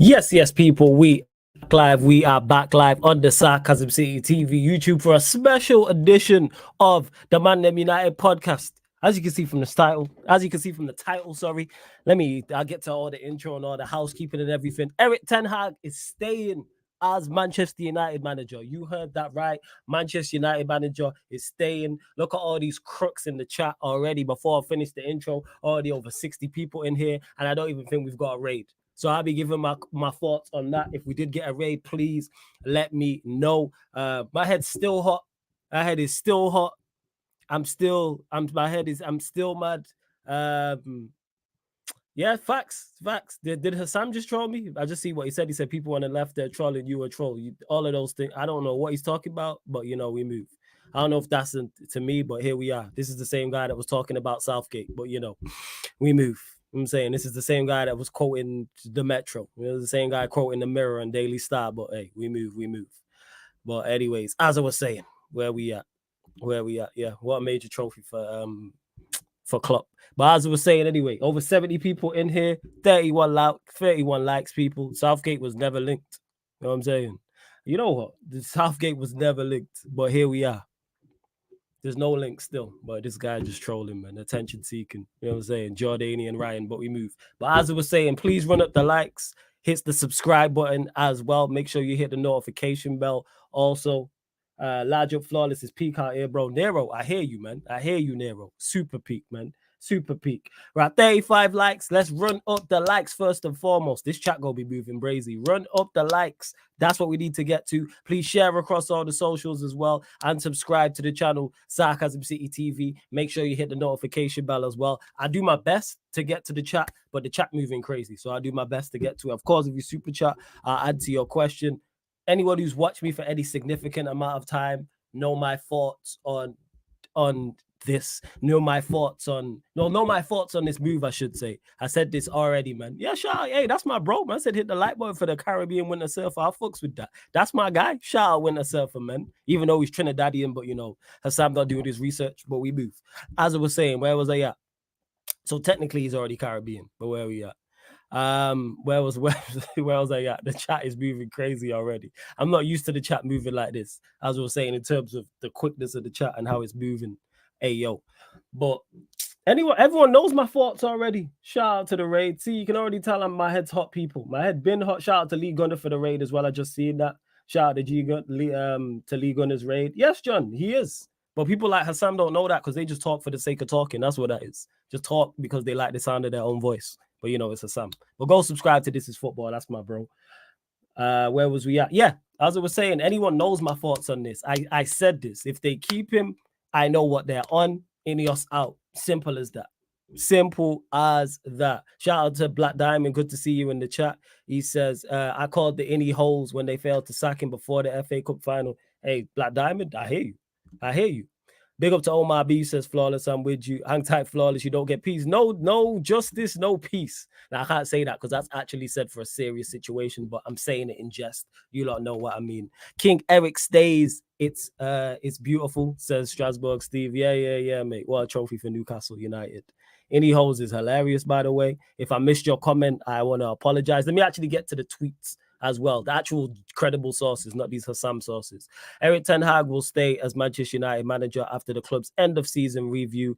Yes, people, we are back live on the Sarcasm City TV YouTube for a special edition of the ManDem United podcast. As you can see from the title, sorry. I'll get to all the intro and all the housekeeping and everything. Erik Ten Hag is staying as Manchester United manager. You heard that right. Manchester United manager is staying. Look at all these crooks in the chat already. Before I finish the intro, already over 60 people in here, and I don't even think we've got a raid. So I'll be giving my thoughts on that. If we did get a raid, please let me know. My head's still hot. My head is still hot. I'm still mad. Yeah, facts. Did Hassam just troll me? I just see what he said. He said people on the left, they're trolling you a troll. All of those things. I don't know what he's talking about, but we move. I don't know if that's to me, but here we are. This is the same guy that was talking about Southgate, but we move. I'm saying this is the same guy that was quoting the Metro. The same guy quoting the Mirror and Daily Star. But hey, we move. But anyways, as I was saying, where we at? Yeah, what a major trophy for Klopp. But as I was saying anyway, over 70 people in here, 31 likes, people. Southgate was never linked. You know what I'm saying? You know what? The Southgate was never linked, but here we are. There's no link still, but this guy just trolling, man. Attention seeking. You know what I'm saying? Jordanian Ryan, but we move. But as I was saying, please run up the likes, hit the subscribe button as well. Make sure you hit the notification bell. Also, Large Up Flawless is peak out here, bro. Nero, I hear you, man. I hear you, Nero. Super peak, man. Super peak. Right, 35 likes. Let's run up the likes first and foremost. This chat gonna be moving crazy. Run up the likes. That's what we need to get to. Please share across all the socials as well and subscribe to the channel Sarcasm City TV. Make sure you hit the notification bell as well. I do my best to get to the chat, but the chat moving crazy, so I do my best to get to it. Of course, if you super chat, I'll add to your question. Anyone who's watched me for any significant amount of time know my thoughts on this. Know my thoughts on this move, I should say. I said this already, man. Yeah, shout out. Hey, that's my bro, man. I said hit the like button for the Caribbean Winter Surfer. I fucks with that. That's my guy. Shout out Winter Surfer, man. Even though he's Trinidadian, but Hassam not doing his research, but we move. As I was saying, where was I at? So technically he's already Caribbean, but where are we at? Where was I at? The chat is moving crazy already. I'm not used to the chat moving like this, as I was saying, in terms of the quickness of the chat and how it's moving. Hey yo, but anyway, everyone knows my thoughts already. Shout out to the raid. See, you can already tell my head's hot, people. My head been hot. Shout out to Lee Gunner for the raid as well. I just seen that. Shout out to Lee Gunner's raid. Yes, John, he is. But people like Hassam don't know that because they just talk for the sake of talking. That's what that is. Just talk because they like the sound of their own voice. But it's Hassam. But go subscribe to This Is Football. That's my bro. Where was we at? Yeah, as I was saying, anyone knows my thoughts on this. I said this. If they keep him, I know what they're on. INEOS out. Simple as that. Simple as that. Shout out to Black Diamond. Good to see you in the chat. He says, I called the INE holes when they failed to sack him before the FA Cup final. Hey, Black Diamond, I hear you. Big up to Omar B, says Flawless, I'm with you. Hang tight, Flawless, you don't get peace. No justice, no peace. Now, I can't say that because that's actually said for a serious situation, but I'm saying it in jest. You lot know what I mean. King Erik stays. It's beautiful, says Strasbourg Steve. Yeah, mate. What a trophy for Newcastle United. INE holes is hilarious, by the way. If I missed your comment, I want to apologize. Let me actually get to the tweets as well. The actual credible sources, not these Hassam sources. Erik Ten Hag will stay as Manchester United manager after the club's end-of-season review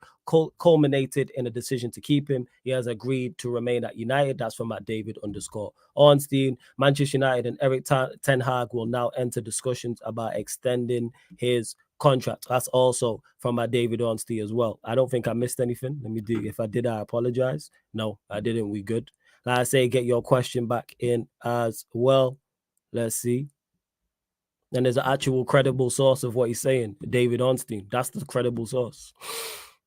culminated in a decision to keep him. He has agreed to remain at United. That's from @David_Ornstein. Manchester United and Erik Ten Hag will now enter discussions about extending his contract. That's also from David Ornstein as well. I don't think I missed anything. Let me do. If I did, I apologize. No, I didn't. We good. Like I say, get your question back in as well. Let's see. And there's an actual credible source of what he's saying. David Ornstein. That's the credible source.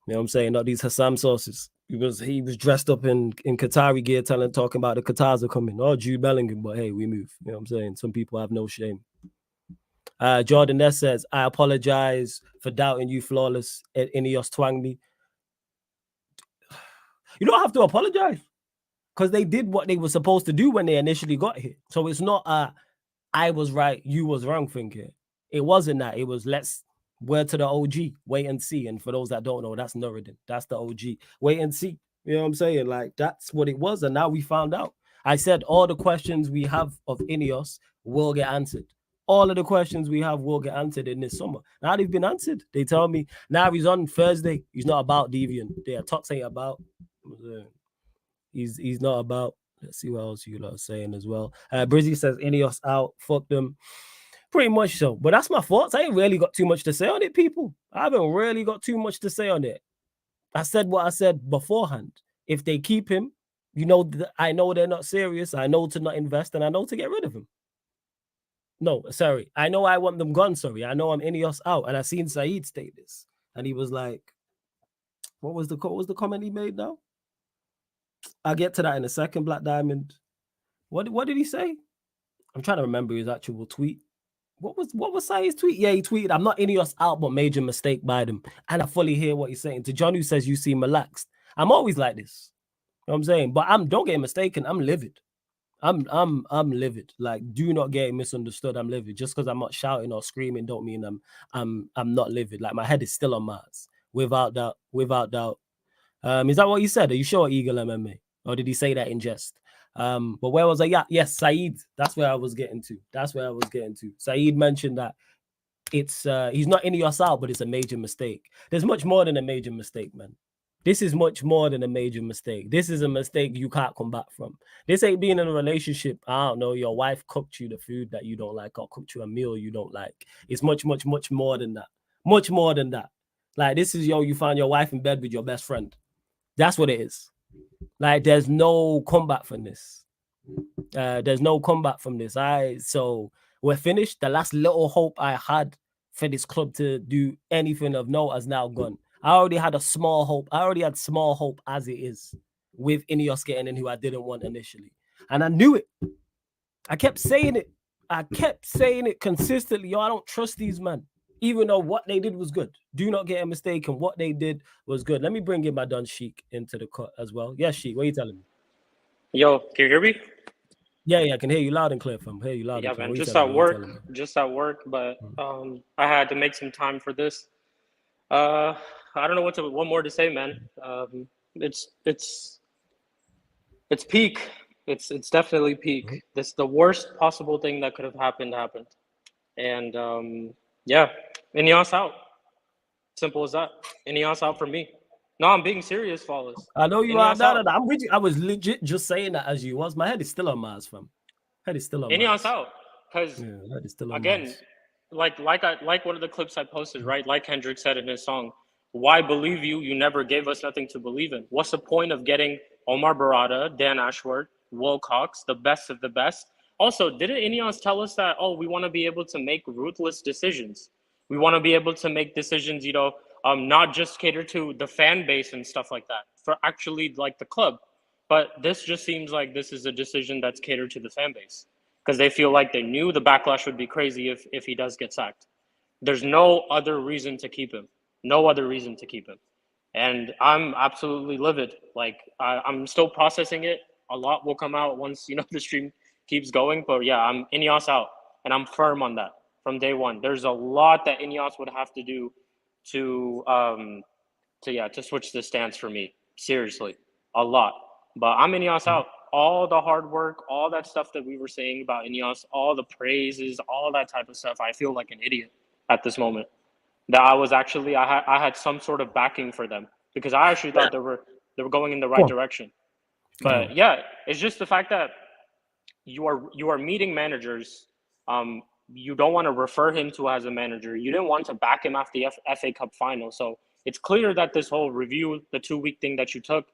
You know what I'm saying? Not these Hassam sources. He was dressed up in Qatari gear talking about the Qatars are coming. Oh, Jude Bellingham. But hey, we move. You know what I'm saying? Some people have no shame. Jordan S says, I apologize for doubting you, Flawless. INEOS twang me. You don't have to apologize. Because they did what they were supposed to do when they initially got here. So it's not I was right, you was wrong thing here. It wasn't that. It was let's word to the OG, wait and see. And for those that don't know, that's Nuruddin. That's the OG. Wait and see. You know what I'm saying? Like, that's what it was. And now we found out. I said all the questions we have of INEOS will get answered. All of the questions we have will get answered in this summer. Now they've been answered. They tell me now he's on Thursday. He's not about Deviant. They are talks ain't about. He's not about. Let's see what else you lot are saying as well. Brizzy says INEOS out. Fuck them. Pretty much so. But that's my thoughts. I ain't really got too much to say on it, people. I haven't really got too much to say on it. I said what I said beforehand. If they keep him, you know, I know they're not serious. I know to not invest, and I know to get rid of him. No, sorry. I know I want them gone. Sorry. I know I'm INEOS out. And I seen Saeed state this. And he was like, what was the comment he made now? I'll get to that in a second, Black Diamond. What did he say? I'm trying to remember his actual tweet. What was Saeed's tweet? Yeah, he tweeted, I'm not INEOS out, but major mistake by them. And I fully hear what he's saying. To John, who says you seem relaxed. I'm always like this. You know what I'm saying? But don't get mistaken, I'm livid. I'm livid. Like, do not get misunderstood. I'm livid. Just because I'm not shouting or screaming don't mean I'm not livid. Like, my head is still on Mars. Without doubt. Is that what you said? Are you sure, Eagle MMA? Or did he say that in jest? But where was I? Yeah, yes, Saeed. That's where I was getting to. Saeed mentioned that it's he's not INEOS out, but it's a major mistake. There's much more than a major mistake, man. This is much more than a major mistake. This is a mistake you can't come back from. This ain't being in a relationship. I don't know. Your wife cooked you the food that you don't like or cooked you a meal you don't like. It's much, much, much more than that. Much more than that. Like, this is, you find your wife in bed with your best friend. That's what it is. Like, there's no comeback from this. So we're finished. The last little hope I had for this club to do anything of note has now gone. I already had small hope as it is with INEOS getting in, who I didn't want initially. And I knew it. I kept saying it consistently. Yo, I don't trust these men. Even though what they did was good. Do not get a mistake, and what they did was good. Let me bring in my Don Sheik into the cut as well. Yes, Sheik, what are you telling me? Yo, can you hear me? Yeah, I can hear you loud and clear, fam. Hear you loud and clear. Man, just at work, but I had to make some time for this. I don't know what more to say, man. It's peak. It's definitely peak. Mm-hmm. This the worst possible thing that could have happened. And yeah, INEOS out. Simple as that. INEOS out for me. No, I'm being serious, Flawless. I know you are. No, I'm with you. I was legit just saying that as you was. My head is still on Mars, fam. Head is still on INEOS Mars. out. Because again, Mars. like one of the clips I posted, right? Like Hendrik said in his song, why believe you? You never gave us nothing to believe in. What's the point of getting Omar Barada, Dan Ashworth, Will Cox, the best of the best? Also, didn't INEOS tell us that, we want to be able to make ruthless decisions? We want to be able to make decisions, not just cater to the fan base and stuff like that, for actually like the club. But this just seems like this is a decision that's catered to the fan base because they feel like they knew the backlash would be crazy if he does get sacked. There's no other reason to keep him. No other reason to keep him. And I'm absolutely livid. Like, I'm still processing it. A lot will come out once, the stream keeps going. But yeah, I'm INEOS out. And I'm firm on that from day one. There's a lot that INEOS would have to do to switch the stance for me. Seriously, a lot. But I'm INEOS out. All the hard work, all that stuff that we were saying about INEOS, all the praises, all that type of stuff. I feel like an idiot at this moment. That I had some sort of backing for them because I actually thought they were going in the right direction. But yeah, it's just the fact that you are meeting managers. You don't want to refer him to as a manager. You didn't want to back him after the FA Cup final. So it's clear that this whole review, the 2-week thing that you took,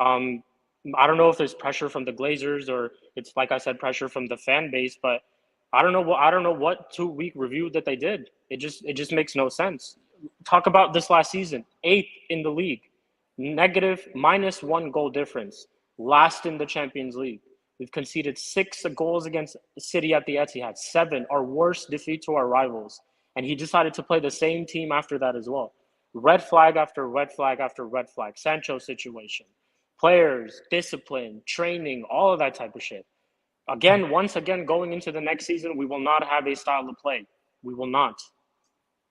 I don't know if there's pressure from the Glazers or it's, like I said, pressure from the fan base, but I don't know what 2-week review that they did. It just makes no sense. Talk about this last season, 8th in the league, negative -1 goal difference, last in the Champions League. We've conceded 6 goals against City at the Etihad, 7, our worst defeat to our rivals. And he decided to play the same team after that as well. Red flag after red flag after red flag. Sancho situation, players, discipline, training, all of that type of shit. Once again, going into the next season, we will not have a style of play. We will not.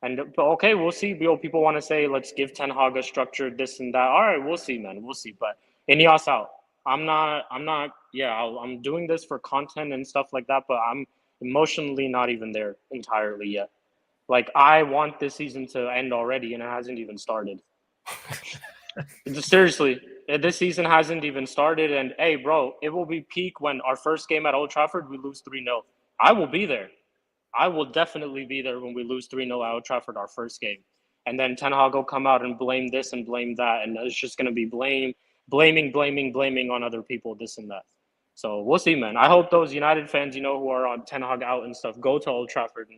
And okay, we'll see. People want to say, let's give Ten Hag a structure, this and that. All right, we'll see, man. We'll see. But INEOS out. I'm not. Yeah, I'm doing this for content and stuff like that, but I'm emotionally not even there entirely yet. Like, I want this season to end already, and it hasn't even started. Seriously, this season hasn't even started, and hey, bro, it will be peak when our first game at Old Trafford we lose 3-0. I will be there. I will definitely be there when we lose 3-0 at Old Trafford our first game. And then Ten Hag will come out and blame this and blame that. And it's just going to be blaming on other people, this and that. So we'll see, man. I hope those United fans, who are on Ten Hag out and stuff, go to Old Trafford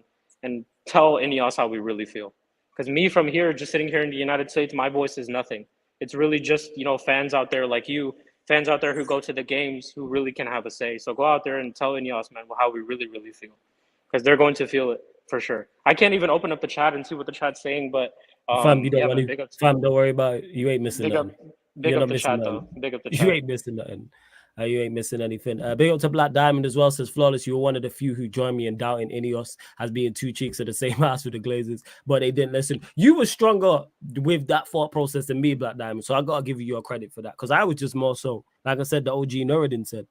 and tell INEOS how we really feel. Because me from here, just sitting here in the United States, my voice is nothing. It's really just, fans out there like you, fans out there who go to the games who really can have a say. So go out there and tell INEOS, man, how we really, really feel. Because they're going to feel it for sure. I can't even open up the chat and see what the chat's saying, but Fam, you don't yeah, want man, to. Fam, don't worry about it. You ain't missing nothing. Big You're up not the missing chat, nothing. though. Big up the You chat. ain't missing nothing. You ain't missing anything. Big up to Black Diamond as well. Says Flawless, you were one of the few who joined me in doubting INEOS as being two cheeks of the same ass with the Glazers, but they didn't listen. You were stronger with that thought process than me, Black Diamond. So I gotta give you your credit for that, because I was just more so, like I said, the OG Nuruddin said,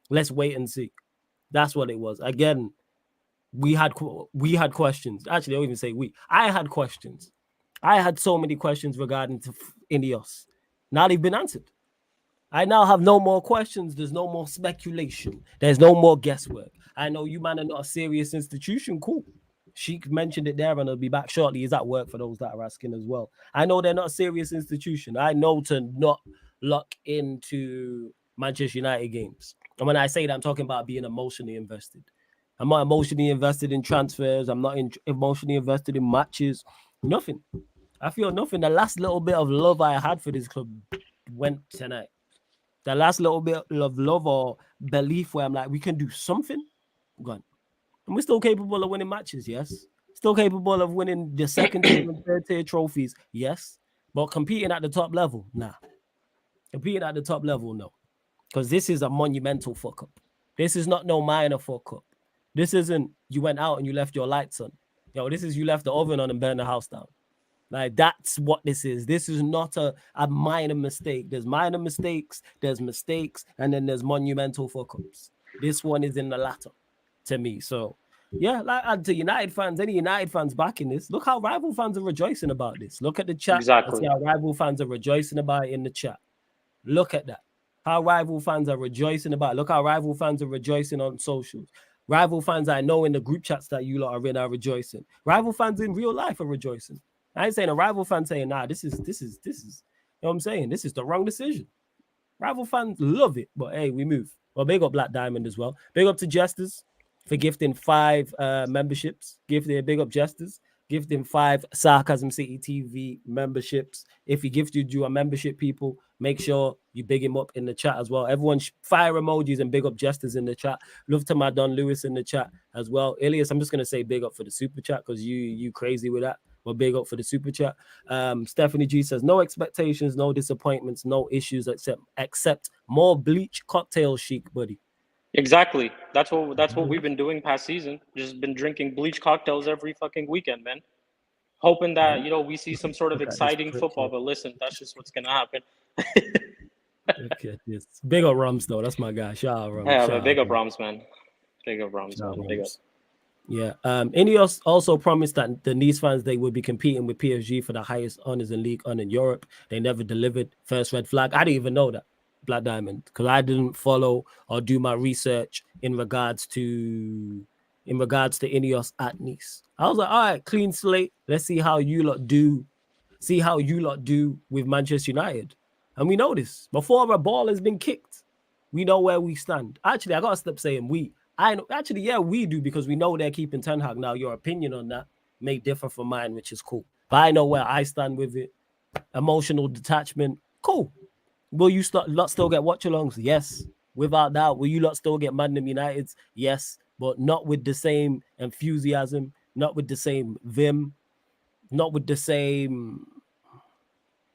let's wait and see. That's what it was. Again, we had questions. Actually, I don't even say we. I had questions. I had so many questions regarding to INEOS. Now they've been answered. I now have no more questions. There's no more speculation. There's no more guesswork. I know you, man, are not a serious institution. Cool. Sheik mentioned it there, and I'll be back shortly. He's at work for those that are asking as well. I know they're not a serious institution. I know to not lock into Manchester United games. And when I say that, I'm talking about being emotionally invested. I'm not emotionally invested in transfers. I'm not emotionally invested in matches. Nothing. I feel nothing. The last little bit of love I had for this club went tonight. The last little bit of love or belief where I'm like, we can do something, gone. And we're still capable of winning matches, yes. Still capable of winning the second tier and third tier trophies, yes. But competing at the top level, nah. Competing at the top level, no. Because this is a monumental fuck up. This is not no minor fuck up. This isn't you went out and you left your lights on. This is you left the oven on and burned the house down. Like, that's what this is. This is not a minor mistake. There's minor mistakes, there's mistakes, and then there's monumental fuck-ups. This one is in the latter to me. So, yeah, and to United fans, any United fans backing this, look how rival fans are rejoicing about this. Look at the chat. Exactly. And see how rival fans are rejoicing about it in the chat. Look at that. How rival fans are rejoicing about it. Look how rival fans are rejoicing on socials. Rival fans I know in the group chats that you lot are in are rejoicing. Rival fans in real life are rejoicing. I ain't saying a rival fan saying, nah, this is, you know what I'm saying? This is the wrong decision. Rival fans love it, but hey, we move. Well, big up Black Diamond as well. Big up to Jesters for gifting 5 memberships. Big up Jesters. Gifting 5 Sarcasm City TV memberships. If he gifted you a membership, people, make sure you big him up in the chat as well. Everyone fire emojis and big up Jesters in the chat. Love to my Don Lewis in the chat as well. Elias, I'm just going to say big up for the super chat because you crazy with that. But big up for the super chat. Stephanie G says, no expectations, no disappointments, no issues except more bleach cocktail chic, buddy. Exactly. That's what we've been doing past season. Just been drinking bleach cocktails every fucking weekend, man. Hoping that, we see some sort of exciting football, but listen, that's just what's gonna happen. Look at this. Big up Rums, though. That's my guy. Shout out Rums. Yeah, big up Rums, man. Big up Rums, man. Big up. Yeah. INEOS also promised that the Nice fans, they would be competing with PSG for the highest honors in League One in Europe. They never delivered. First red flag. I didn't even know that, Black Diamond, because I didn't follow or do my research in regards to INEOS at Nice. I was like, all right, clean slate. Let's see how you lot do. See how you lot do with Manchester United. And we know this. Before a ball has been kicked, we know where we stand. Actually, I got to stop saying we. I know, actually, yeah, we do, because we know they're keeping Ten Hag. Now, your opinion on that may differ from mine, which is cool. But I know where I stand with it. Emotional detachment, cool. Will you lot still get watch-alongs? Yes, without doubt. Will you lot still get ManDem Uniteds? Yes, but not with the same enthusiasm, not with the same vim, not with the same,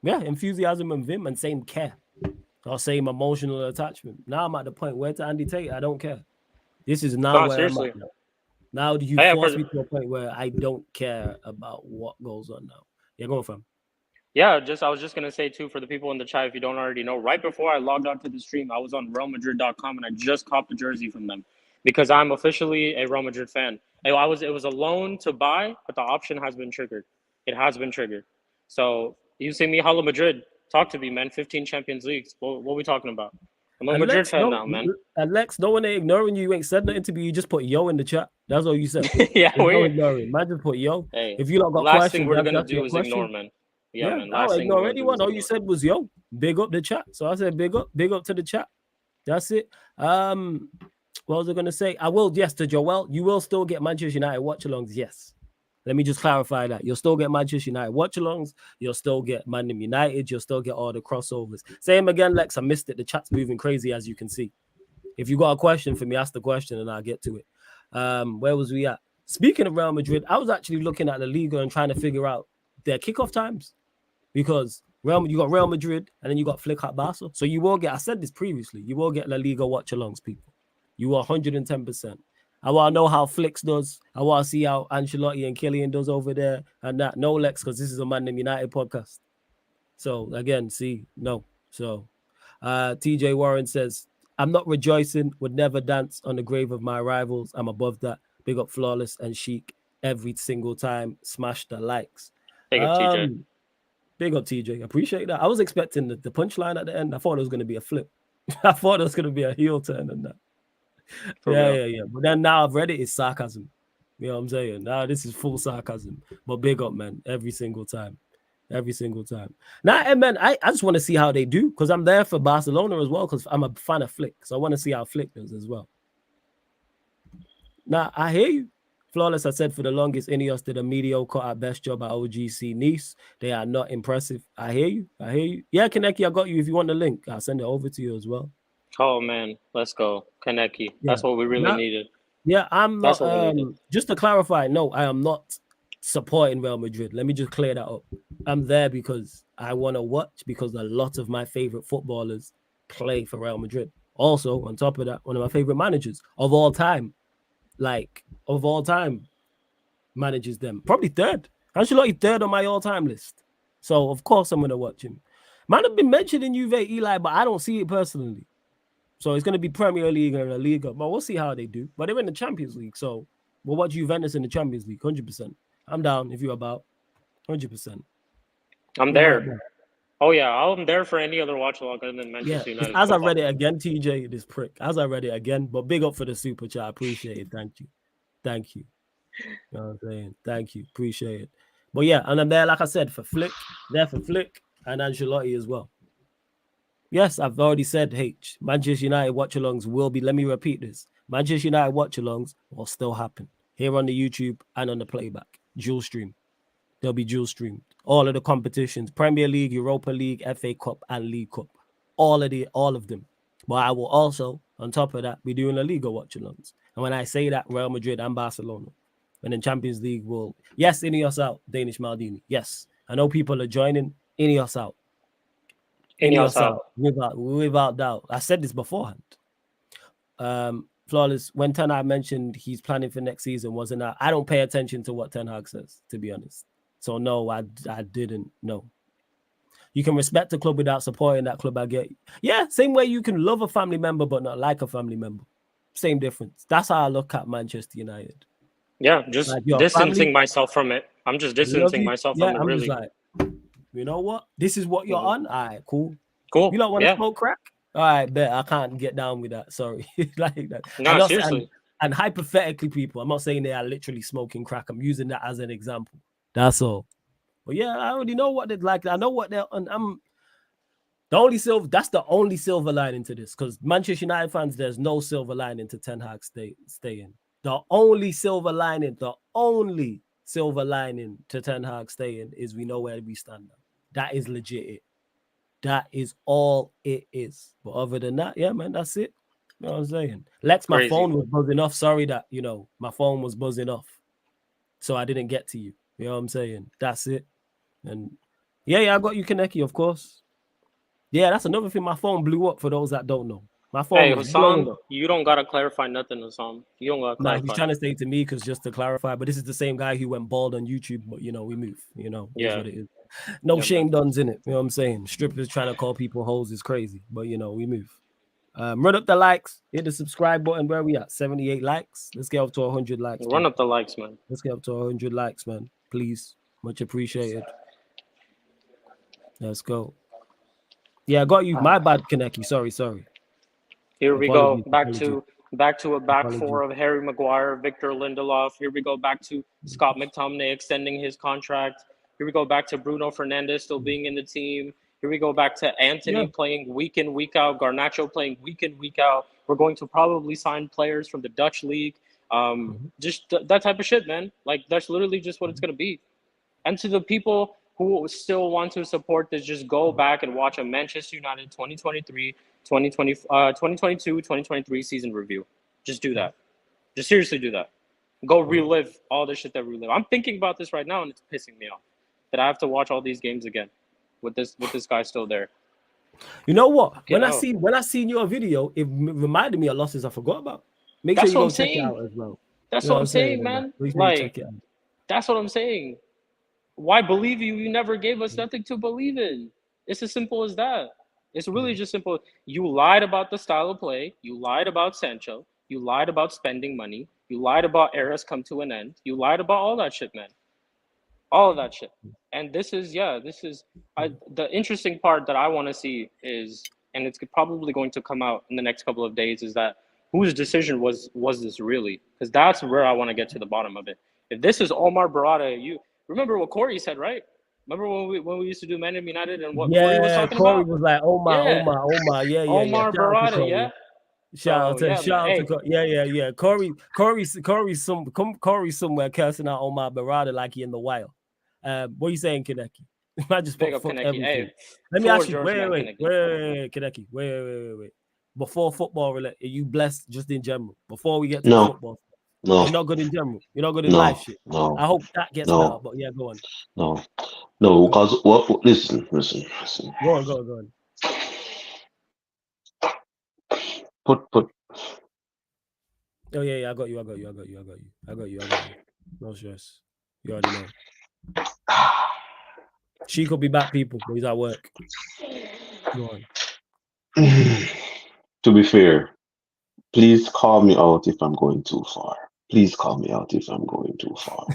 enthusiasm and vim and same care or same emotional attachment. Now I'm at the point where to Andy Tate, I don't care. This is now where I'm at now. Now you force me to a point where I don't care about what goes on now. You're going from. Yeah, I was just gonna say too for the people in the chat, if you don't already know, right before I logged on to the stream, I was on RealMadrid.com and I just copped a jersey from them because I'm officially a Real Madrid fan. It was a loan to buy, but the option has been triggered. It has been triggered. So you see me, hello Madrid, talk to me, man. 15 Champions Leagues. What are we talking about? I'm a Madrid fan now, man. And Lex, no one ain't ignoring you. You ain't said nothing to me. You just put yo in the chat. That's all you said. Yeah, There's no ignoring. Man, just put yo. Hey, if you not got last questions, thing we're gonna that's do your is question. ignore, man. Yeah, man. I don't ignore anyone. All you said was yo. Big up the chat. So I said big up to the chat. That's it. What was I gonna say? I will, yes, to Joel. You will still get Manchester United watch-alongs, yes. Let me just clarify that. You'll still get Manchester United watch-alongs. You'll still get ManDem United. You'll still get all the crossovers. Same again, Lex. I missed it. The chat's moving crazy, as you can see. If you got a question for me, ask the question and I'll get to it. Where was we at? Speaking of Real Madrid, I was actually looking at the Liga and trying to figure out their kickoff times because you got Real Madrid and then you got Flick at Barca. So you will get, I said this previously, you will get La Liga watch-alongs, people. You are 110%. I want to know how Flicks does. I want to see how Ancelotti and Kylian does over there and that. No, Lex, because this is a ManDem United podcast. So, again, see, no. So, TJ Warren says, I'm not rejoicing, would never dance on the grave of my rivals. I'm above that. Big up Flawless and Chic every single time. Smash the likes. Big up TJ. Big up TJ. Appreciate that. I was expecting the punchline at the end. I thought it was going to be a flip. I thought it was going to be a heel turn and that. Yeah. But then now I've read it, it's sarcasm. You know what I'm saying? Now this is full sarcasm. But big up, man. Every single time. Now, man, I just want to see how they do because I'm there for Barcelona as well because I'm a fan of Flick. So I want to see how Flick does as well. Now, I hear you. Flawless, I said for the longest, INEOS did a mediocre at best job at OGC Nice. They are not impressive. I hear you. Yeah, Kaneki, I got you. If you want the link, I'll send it over to you as well. Oh, man. Let's go. Kaneki. Yeah. That's what we really needed. Yeah, I'm not. Just to clarify, no, I am not supporting Real Madrid. Let me just clear that up. I'm there because I want to watch because a lot of my favorite footballers play for Real Madrid. Also, on top of that, one of my favorite managers of all time, manages them. Probably third. Ancelotti third on my all-time list. So, of course, I'm going to watch him. Man, I've been mentioning Juve, Eli, but I don't see it personally. So, it's going to be Premier League and La Liga. But we'll see how they do. But they're in the Champions League. So, we'll watch Juventus in the Champions League, 100%. I'm down if you're about 100%. I'm there. Oh, yeah. I'm there for any other watch along other than Manchester United. As I read it again, TJ, this prick. As I read it again. But big up for the super chat. I appreciate it. Thank you. You know what I'm saying? Thank you. Appreciate it. But yeah, and I'm there, like I said, for Flick. There for Flick and Ancelotti as well. Yes, I've already said H. Manchester United watch-alongs will be, let me repeat this. Manchester United watch-alongs will still happen here on the YouTube and on the playback. Dual stream. They'll be dual streamed. All of the competitions, Premier League, Europa League, FA Cup, and League Cup. All of them. But I will also, on top of that, be doing La Liga watch-alongs. And when I say that, Real Madrid and Barcelona. And then Champions League will, yes, INEOS out, Danish Maldini. Yes. I know people are joining. INEOS out. INEOS out. Without doubt. I said this beforehand. Flawless, when Ten Hag mentioned he's planning for next season, wasn't that? I don't pay attention to what Ten Hag says, to be honest. So no, I didn't know. You can respect a club without supporting that club, I get. Yeah, same way you can love a family member but not like a family member. Same difference. That's how I look at Manchester United. Yeah, just like distancing myself from it. I'm just distancing myself from it, I'm really. Just like, you know what? This is what you're on? All right, cool. You don't want to smoke crack? All right, bet. I can't get down with that. Sorry. Like that. No, seriously. And hypothetically, people, I'm not saying they are literally smoking crack. I'm using that as an example. That's all. But yeah, I already know what they're like. I know what they're on. That's the only silver lining to this. Because Manchester United fans, there's no silver lining to Ten Hag staying. The only silver lining to Ten Hag staying is we know where we stand now. That is legit it. That is all it is. But other than that, yeah, man, that's it. You know what I'm saying? Lex, my phone was buzzing off. Sorry that, my phone was buzzing off. So I didn't get to you. You know what I'm saying? That's it. And yeah, I got you, Kaneki, of course. Yeah, that's another thing. My phone blew up for those that don't know. My phone Hey, was blowing Hussam, up. you don't gotta clarify nothing, Hussam. You don't gotta No, he's clarify trying to nothing. say to me because just to clarify, but this is the same guy who went bald on YouTube. But we move. It is Yeah, what it is. No yeah, man. shame done's in it. You know what I'm saying? Strippers trying to call people hoes is crazy, but we move. Run up the likes, hit the subscribe button. Where we at? 78 likes. Let's get up to 100 likes, Run up people. the likes, man. Let's get up to 100 likes, man. Please, much appreciated. Let's go. Yeah, I got you. My bad, Kaneki. Sorry. Here we go. Apologies. Back to a back Apologies. four of Harry Maguire, Victor Lindelof. Here we go back to Scott McTominay extending his contract. Here we go back to Bruno Fernandes still being in the team. Here we go back to Yeah. Anthony playing week in, week out. Garnacho playing week in, week out. We're going to probably sign players from the Dutch league. Just that type of shit, man. Like that's literally just what it's gonna be. And to the people who still want to support this, just go back and watch a Manchester United 2023, 2022, 2023 season review. Just do that. Just seriously do that. Go relive all the shit that we relive. I'm thinking about this right now and it's pissing me off that I have to watch all these games again with this guy still there. You know what? Get When I seen your video, it reminded me of losses I forgot about. Make sure That's you what go I'm check it saying. out as well. That's You know what what I'm I'm saying? saying, man. Make sure you check Like, it out. that's what I'm saying. Why believe you? You never gave us nothing to believe in. It's as simple as that. It's really just simple. You lied about the style of play. You lied about Sancho. You lied about spending money. You lied about eras come to an end. You lied about all that shit, man. All of that shit. And this is the interesting part that I want to see is, and it's probably going to come out in the next couple of days, is that whose decision was this really? Because that's where I want to get to the bottom of it. If this is Omar Barada, you remember what Corey said, right? Remember when we used to do ManDem United and what Corey was Yeah, talking Corey about? was like, oh Yeah, my. Yeah. Omar Shout out to Barada, Corey. yeah. So yeah, man. Shout out to Hey, Corey. Yeah. Corey somewhere cursing out Omar Barada like he in the wild. What are you saying, Kaneki? I just big put up fuck Kaneki. everything. Hey, Let me floor ask is you, yours, man, Kaneki. Kaneki. Wait. Before football, are you blessed just in general? Before we get to the No, football, no, you're not good in general. You're not good in life no, shit. no, I hope that gets better, no, but yeah, go on. no, Go because what listen. on. Put Oh yeah, I got you. No stress. You already know. She could be back, people, but he's at work. Go on. to be fair, please call me out if I'm going too far. Please call me out if I'm going too far.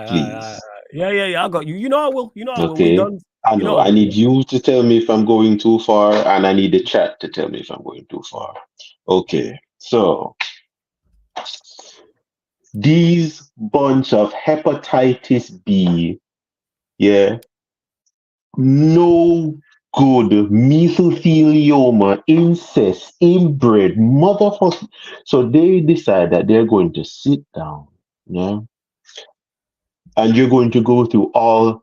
Please. Yeah. I got you. You know I will. We Okay. done. I You know. know I I will. need you to tell me if I'm going too far, and I need the chat to tell me if I'm going too far. Okay. So these bunch of hepatitis B, yeah, no good mesothelioma, incest, inbred, motherfucker. So they decide that they're going to sit down, yeah, and you're going to go through all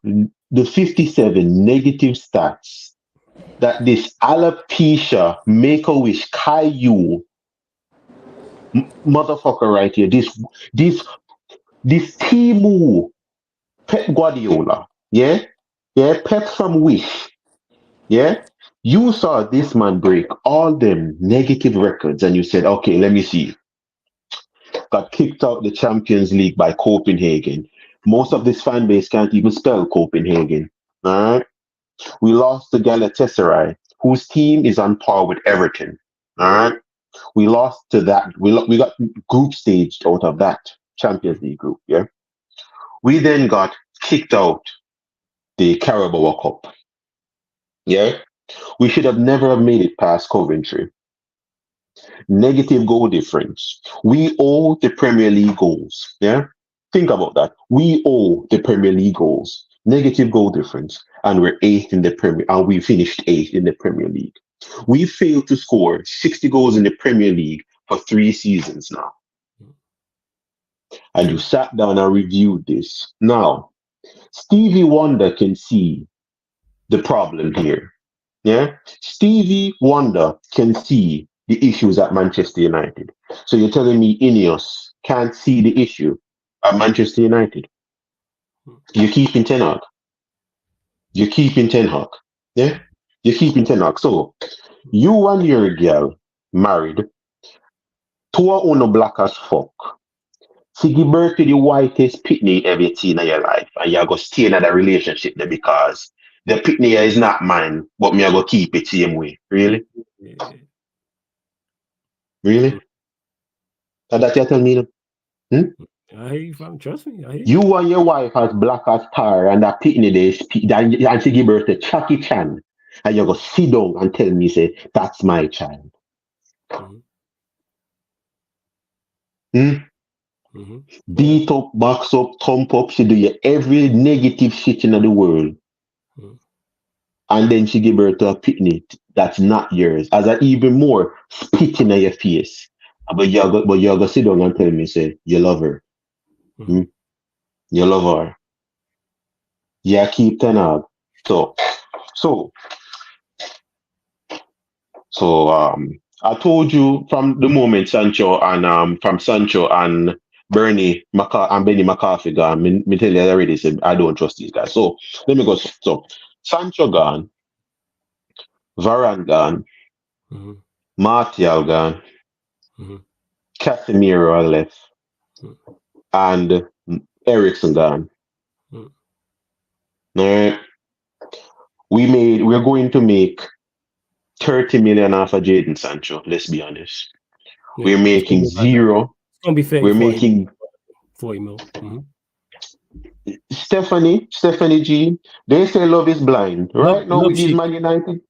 the 57 negative stats that this alopecia, make-a-wish, Caillou motherfucker right here, this Timu, Pep Guardiola, yeah, Pep from Wish, yeah. You saw this man break all them negative records, and you said, okay, let me see. Got kicked out the Champions League by Copenhagen. Most of this fan base can't even spell Copenhagen. All right. We lost to Galatasaray, whose team is on par with Everton. All right. We lost to that. We got group staged out of that Champions League group. Yeah. We then got kicked out the Carabao Cup. Yeah. We should have never have made it past Coventry. Negative goal difference. We owe the Premier League goals. Yeah. Think about that. We owe the Premier League goals. Negative goal difference. And we're eighth in the Premier, and we finished eighth in the Premier League. We failed to score 60 goals in the Premier League for 3 seasons now. And you sat down and reviewed this. Now, Stevie Wonder can see the problem here. Yeah? Stevie Wonder can see the issues at Manchester United. So you're telling me INEOS can't see the issue at Manchester United? You're keeping Ten Hag. You're keeping Ten Hag. Yeah? You're keeping Ten Hag. So you and your girl married, two of uno black as fuck. She give birth to the whitest pitney ever seen in your life, and you go stay in that relationship there because the pitney is not mine, but me I go keep it same way. Really? Yeah. Really? And that you tell me? Hmm? I hear you, fam. Trust me, I hear You and your wife as black as tar, and that pitney there, and she give birth to Chucky Chan, and you go sit down and tell me, say, that's my child. Mhm. Hmm? Mm-hmm. Beat up, box up, thump up, she do you every negative shit in the world. Mhm. And then she give birth to a pitney that's not yours, as a even more spitting in your face. But you go sit down and tell me, say, you love her. Mhm. You love her. Yeah, keep tenag. So, so, I told you from the moment Sancho and from Sancho and Benny McCarthy gone, me tell you already, said I don't trust these guys. So let me go. So Sancho gone, Varane gone, Mhm. Martial gone, Mhm. Casemiro left, Mhm. and Ericsson gone. Mhm. Alright. We're going to make 30 million off of Jaden Sancho, let's be honest. Yeah, We're it's gonna making be about that. zero. It's gonna be 30, We're 40 mil. making 40 mil. Mm-hmm. Stephanie G. They say love is blind. Right now Love with these Sheik. Man United,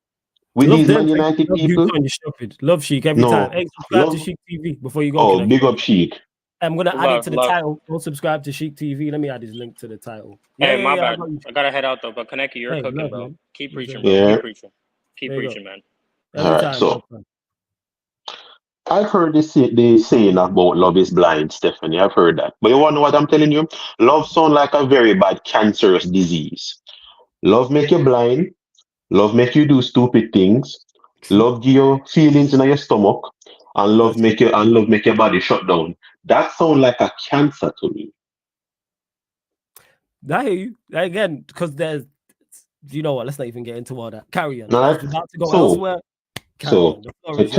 with Love these them. Man Thank you. United Love you, people. Tony. Stupid. Love Sheik every time. No. Hey, subscribe to Love Sheik TV before you go. Can oh I? big up Sheik. I'm gonna add it to the Love. title. Don't subscribe to Sheik TV. Let me add this link to the title. Hey, my Yeah. I bad. got you. I gotta head out though. But Kaneki, you're Hey, cooking, love, bro. man. Keep Yes, preaching, sir. bro. Yeah. Keep preaching. Keep There you go. preaching, man. Every Alright. time. So I've heard they saying about love is blind, Stephanie. I've heard that. But you wanna know what I'm telling you? Love sound like a very bad cancerous disease. Love make you blind. Love make you do stupid things. True. Love give you feelings in your stomach, and That's true. love make your body shut down. That sound like a cancer to me. I hear you. Again, because there's, you know what? Let's not even get into all that. Carry on. All I was right. about to go So elsewhere. Carry so on. The floor so is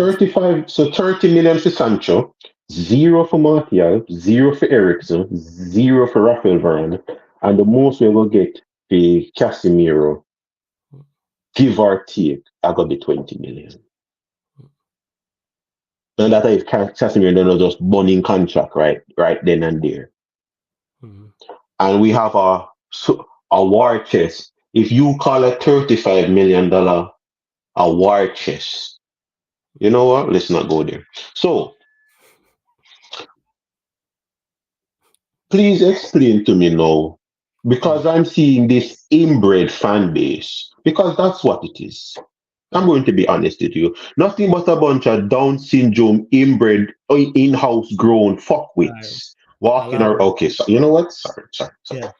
yours. 30 million for Sancho, zero for Martial, zero for Ericsson, zero for Rafael Varane, and the most we're gonna get the Casemiro, give or take, I got the 20 million. And that if Casemiro don't just burning contract right then and there. Mhm. And we have a war chest. If you call a $35 million a war chest, you know what? Let's not go there. So please explain to me now, because I'm seeing this inbred fan base, because that's what it is. I'm going to be honest with you. Nothing but a bunch of Down syndrome, inbred, in-house grown Allow, fuckwits walking allow around. them. Okay, so you know what? Sorry. Yeah.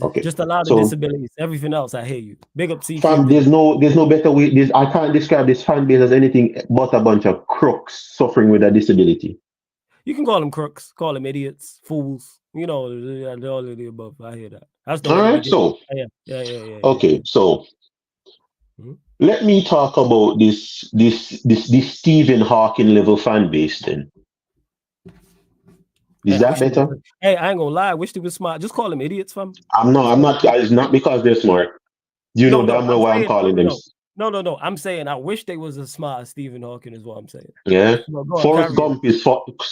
Okay, Just allow the so disabilities. Everything else, I hear you. Big up fam, CQB. there's no better way. I can't describe this fan base as anything but a bunch of crooks suffering with a disability. You can call them crooks, call them idiots, fools. You know, all of the above. I hear that. That's the All way to right, begin. so Yeah. okay, so Mhm. let me talk about this Stephen Hawking level fan base. Then Hey, is I that wish they better? were. Hey, I ain't gonna lie. I wish they were smart. Just call them idiots, fam. I'm not. Just I'm call them not. idiots. It's not because they're smart. You know No. damn well I'm why I'm saying calling them. no. I'm saying I wish they was as smart as Stephen Hawking is what I'm saying. Yeah, No, go on, carry on.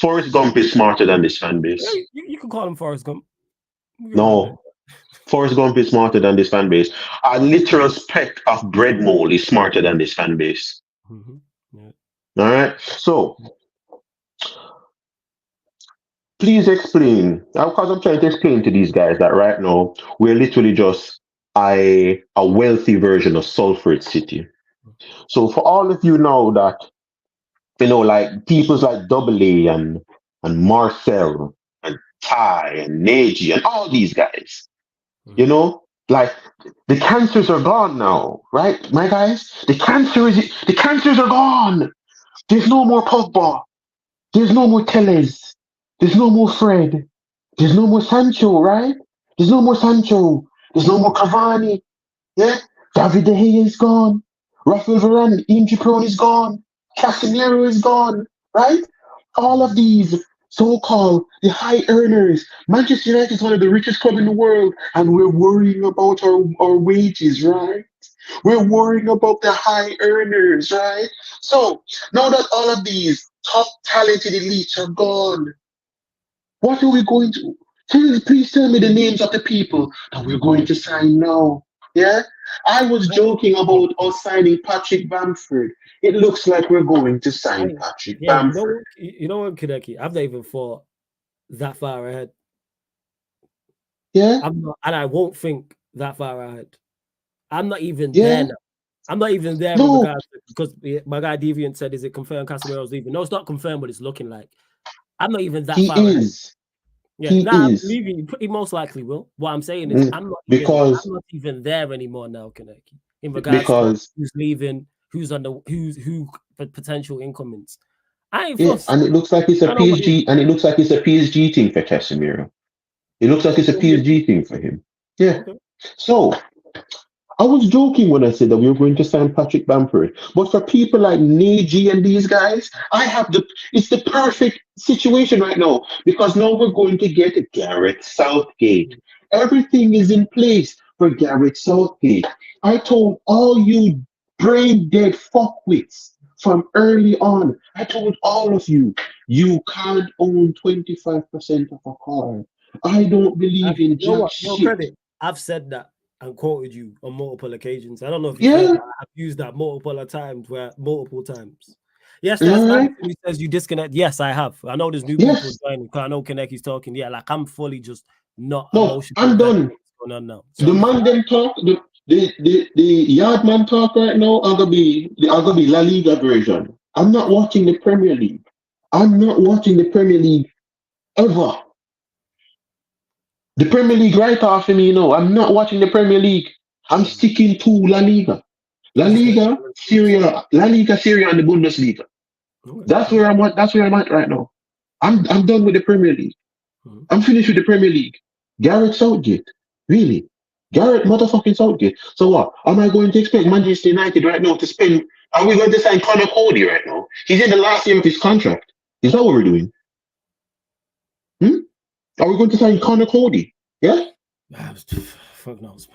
Forrest Gump is smarter than this fan Yeah, base. you can call him Forrest Gump. We can run with it. No, Forrest Gump is smarter than this fan base. A literal speck of bread mold is smarter than this fan base. Mhm. Yeah. All right. So please explain, because I'm trying to explain to these guys that right now we're literally just a wealthy version of Salford City. So for all of you now that like people's like Double A and Marcel and Ty and Neji and all these guys, Mhm. like the cancers are gone now, right, my guys? The cancers are gone. There's no more Pogba. There's no more Tellez. There's no more Fred. There's no more Sancho, right? There's no more Sancho. There's no more Cavani. Yeah? David De Gea is gone. Rafael Varane, injury prone, is gone. Casemiro is gone, right? All of these so-called the high earners. Manchester United is one of the richest club in the world, and we're worrying about our wages, right? We're worrying about the high earners, right? So now that all of these top talented elites are gone, what are we going to? Please tell me the names of the people that we're going to sign now. Yeah? I was joking about us signing Patrick Bamford. It looks like we're going to sign Patrick Bamford. You know what, Kadeki? I've not even thought that far ahead. Yeah? I'm not, and I won't think that far ahead. I'm not even there now. I'm not even there with regards to, because my guy Deviant said, is it confirmed Casemiro's leaving? No, it's not confirmed, but it's looking like. I'm not even that far ahead. Yeah, I'm leaving. He most likely will. What I'm saying is, I'm not even there anymore now, Kaneki. In regards to who's leaving, who's potential incomings. I ain't fussed. And it looks like it's a PSG, and it looks like it's a PSG thing for Casemiro. It looks like it's a PSG thing for him. Yeah. Okay. So I was joking when I said that we were going to sign Patrick Bamford, but for people like Neji and these guys, it's the perfect situation right now, because now we're going to get Gareth Southgate. Everything is in place for Gareth Southgate. I told all you brain dead fuckwits from early on, I told all of you, you can't own 25% of a car. I don't believe in jack shit. Credit. I've said that and quoted you on multiple occasions. I don't know if you've heard that. I've used that multiple times. Yes, there's Anthony who says you disconnect. Yes, I have. I know there's new people joining. I know Kaneki's talking. Yeah, like I'm fully just not emotional. I'm done. Going on now. So the ManDem talk, the Yardman talk right now are gonna be La Liga version. I'm not watching the Premier League. I'm not watching the Premier League ever. The Premier League right off of me, I'm not watching the Premier League. I'm sticking to La Liga. La Liga, Serie A, and the Bundesliga. That's where I'm at. That's where I'm at right now. I'm done with the Premier League. I'm finished with the Premier League. Gareth Southgate. Really? Gareth motherfucking Southgate. So what? Am I going to expect Manchester United right now to spend? Are we going to sign Conor Cody right now? He's in the last year of his contract. Is that what we're doing? Are we going to sign Conor Cody? Yeah? Fuck knows.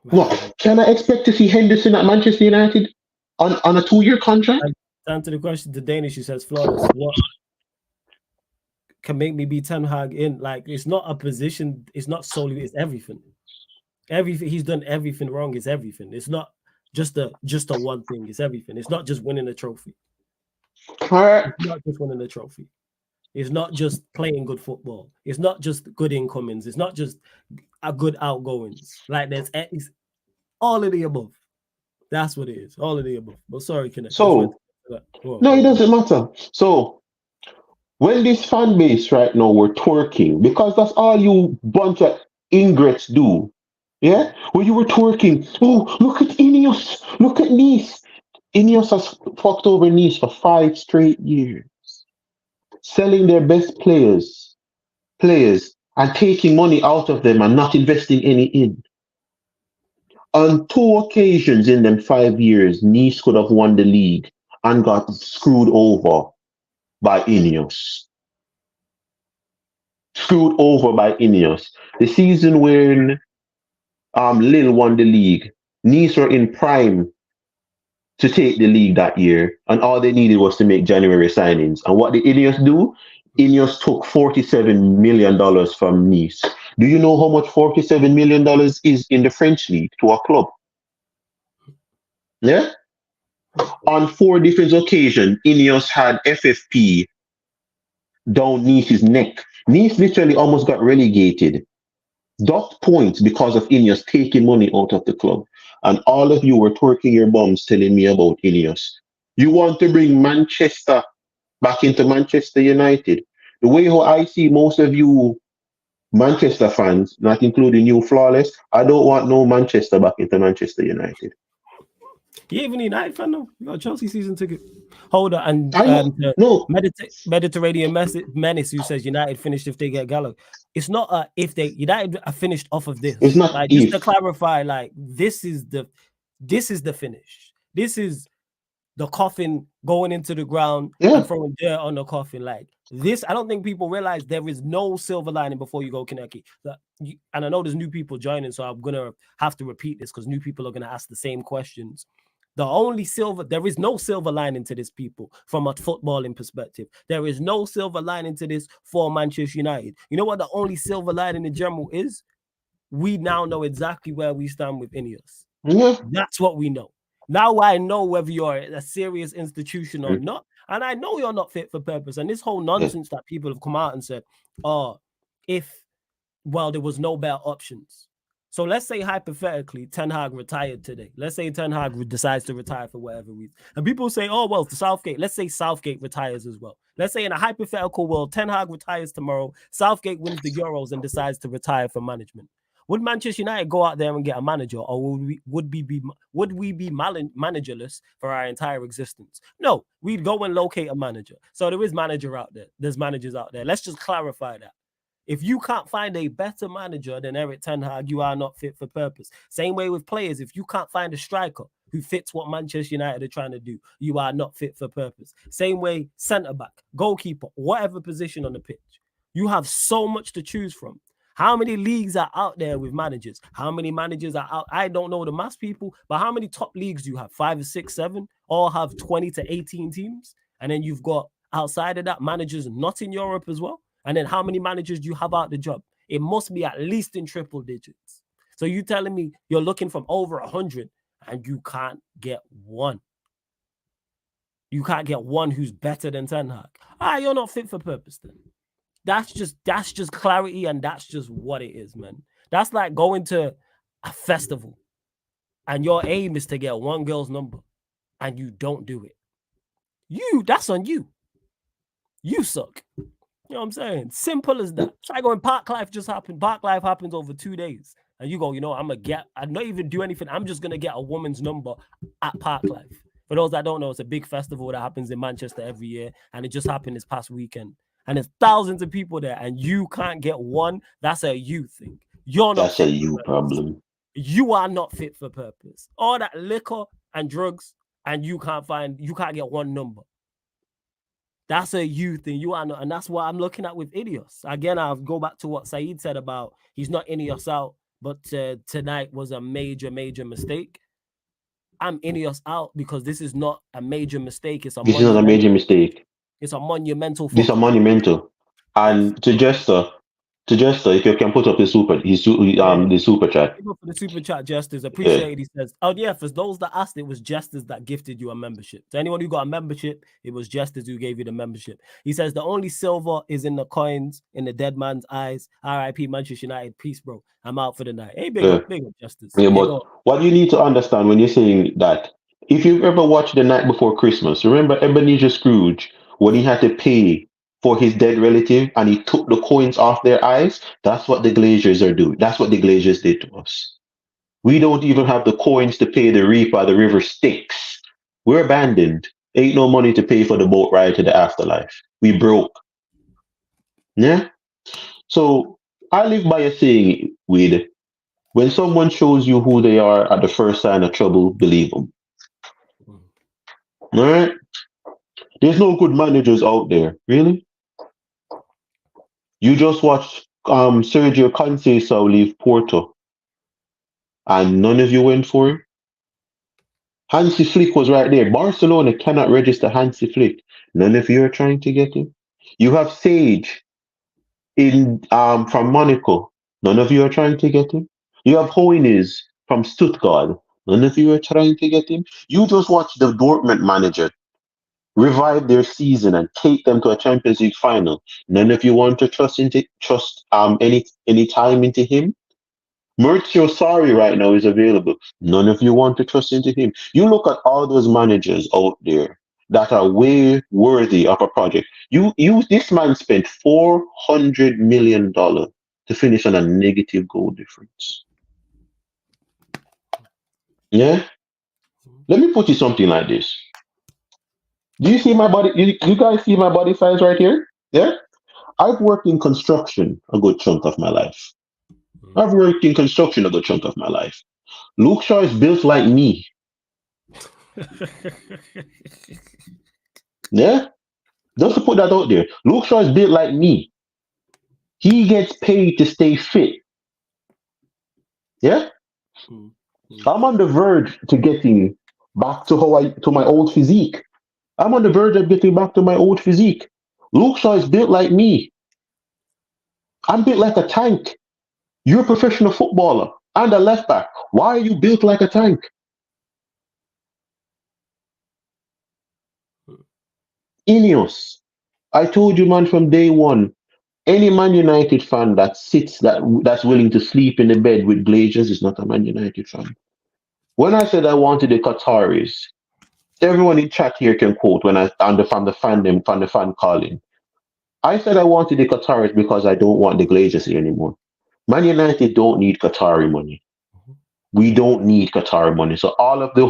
What? Can I expect to see Henderson at Manchester United on a 2-year contract? To answer the question, the Danish, who says flawless. What can make me be Ten Hag in? Like, it's not a position. It's not solely. It's everything. Everything he's done. Everything wrong is everything. It's not just a one thing. It's everything. It's not just winning a trophy. It's not just winning a trophy. It's not just playing good football. It's not just good incomings. It's not just a good outgoings. Like it's all of the above. That's what it is. All of the above. But sorry, Kenneth. So no, it doesn't matter. So when this fan base right now we're twerking, because that's all you bunch of ingrates do. Yeah? When you were twerking, oh, look at INEOS, look at Nice. INEOS has fucked over Nice for 5 straight years. Selling their best players and taking money out of them and not investing any in. On 2 occasions in them 5 years, Nice could have won the league and got screwed over by INEOS. Screwed over by INEOS. The season when Lille won the league, Nice were in prime to take the league that year, and all they needed was to make January signings. And what did INEOS do? INEOS took $47 million from Nice. Do you know how much $47 million is in the French league to a club? Yeah? On 4 different occasions, INEOS had FFP down Nice's neck. Nice literally almost got relegated. Docked points because of INEOS taking money out of the club. And all of you were twerking your bums telling me about INEOS. You want to bring Manchester back into Manchester United. The way how I see most of you Manchester fans, not including you, Flawless, I don't want no Manchester back into Manchester United. You even United fan, no? You got a Chelsea season ticket. Hold on, and no. Mediterranean Menace, who says United finished if they get Gallo. It's not if they United are finished off of this. It's not like just to clarify, like this is the finish. This is the coffin going into the ground and throwing dirt on the coffin. Like this, I don't think people realize there is no silver lining before you go Kaneki. And I know there's new people joining, so I'm gonna have to repeat this because new people are gonna ask the same questions. There is no silver lining to this, people, from a footballing perspective. There is no silver lining to this for Manchester United. You know what the only silver lining in general is? We now know exactly where we stand with INEOS. Yeah. That's what we know. Now I know whether you're a serious institution or not. And I know you're not fit for purpose. And this whole nonsense that people have come out and said, there was no better options. So let's say hypothetically Ten Hag retired today. Let's say Ten Hag decides to retire for whatever reason. And people say, for Southgate, let's say Southgate retires as well. Let's say in a hypothetical world, Ten Hag retires tomorrow, Southgate wins the Euros and decides to retire from management. Would Manchester United go out there and get a manager, or would we be managerless for our entire existence? No, we'd go and locate a manager. So there is manager out there. There's managers out there. Let's just clarify that. If you can't find a better manager than Erik ten Hag, you are not fit for purpose. Same way with players. If you can't find a striker who fits what Manchester United are trying to do, you are not fit for purpose. Same way, centre-back, goalkeeper, whatever position on the pitch. You have so much to choose from. How many leagues are out there with managers? How many managers are out? I don't know the mass people, but how many top leagues do you have? 5 or 6, 7? All have 20 to 18 teams. And then you've got, outside of that, managers not in Europe as well. And then how many managers do you have out the job? It must be at least in triple digits. So you telling me you're looking from over 100 and you can't get one. You can't get one who's better than Ten Hag. You're not fit for purpose then. That's just clarity, and that's just what it is, man. That's like going to a festival and your aim is to get one girl's number and you don't do it. That's on you. You suck. You know what I'm saying? Simple as that. It's like when Park Life just happened. Park Life happens over 2 days. And you go, I'm not even do anything. I'm just going to get a woman's number at Park Life. For those that don't know, it's a big festival that happens in Manchester every year. And it just happened this past weekend. And there's thousands of people there. And you can't get one. That's a you thing. You're not. That's a you problem. You are not fit for purpose. All that liquor and drugs, and you can't get one number. That's a you thing. You are not, and that's what I'm looking at with INEOS. Again, I'll go back to what Saeed said about he's not INEOS out, but tonight was a major, major mistake. I'm INEOS out because this is not a major mistake. This is not a major mistake. It's a monumental. This is a monumental. And to Jester, if you can put up the super chat. For the super chat, Jesters, appreciate it. He says, for those that asked, it was Jesters that gifted you a membership. To anyone who got a membership, it was Jesters who gave you the membership. He says the only silver is in the coins, in the dead man's eyes. R.I.P. Manchester United. Peace, bro. I'm out for the night. Hey, big up, Jesters. Yeah, but what you need to understand when you're saying that, if you've ever watched The Night Before Christmas, remember Ebenezer Scrooge when he had to pay for his dead relative and he took the coins off their eyes? That's what the Glaziers are doing. That's what the Glaziers did to us. We don't even have the coins to pay the reaper the river Styx. We're abandoned. Ain't no money to pay for the boat ride to the afterlife. We broke. Yeah? So I live by a saying, Weed, when someone shows you who they are at the first sign of trouble, believe them. All right? There's no good managers out there. Really? You just watched Sergio Conceição leave Porto, and none of you went for him. Hansi Flick was right there. Barcelona cannot register Hansi Flick. None of you are trying to get him. You have Sage from Monaco. None of you are trying to get him. You have Hoynes from Stuttgart. None of you are trying to get him. You just watch the Dortmund manager revive their season and take them to a Champions League final. None of you want to trust any time into him. Maurizio Sarri right now is available. None of you want to trust into him. You look at all those managers out there that are way worthy of a project. This man spent $400 million to finish on a negative goal difference. Yeah? Let me put you something like this. Do you see my body? You guys see my body size right here? Yeah? I've worked in construction a good chunk of my life. Luke Shaw is built like me. Yeah, just to put that out there. Luke Shaw is built like me. He gets paid to stay fit. Yeah, I'm on the verge to getting back to my old physique. I'm on the verge of getting back to my old physique. Luke Shaw is built like me. I'm built like a tank. You're a professional footballer and a left back. Why are you built like a tank? INEOS. I told you, man, from day one. Any Man United fan that's willing to sleep in the bed with Glazers is not a Man United fan. When I said I wanted the Qataris, everyone in chat here can quote when I on the from the fan calling. I said I wanted the Qataris because I don't want the Glazers here anymore. Man United don't need Qatari money. We don't need Qatar money. So all of the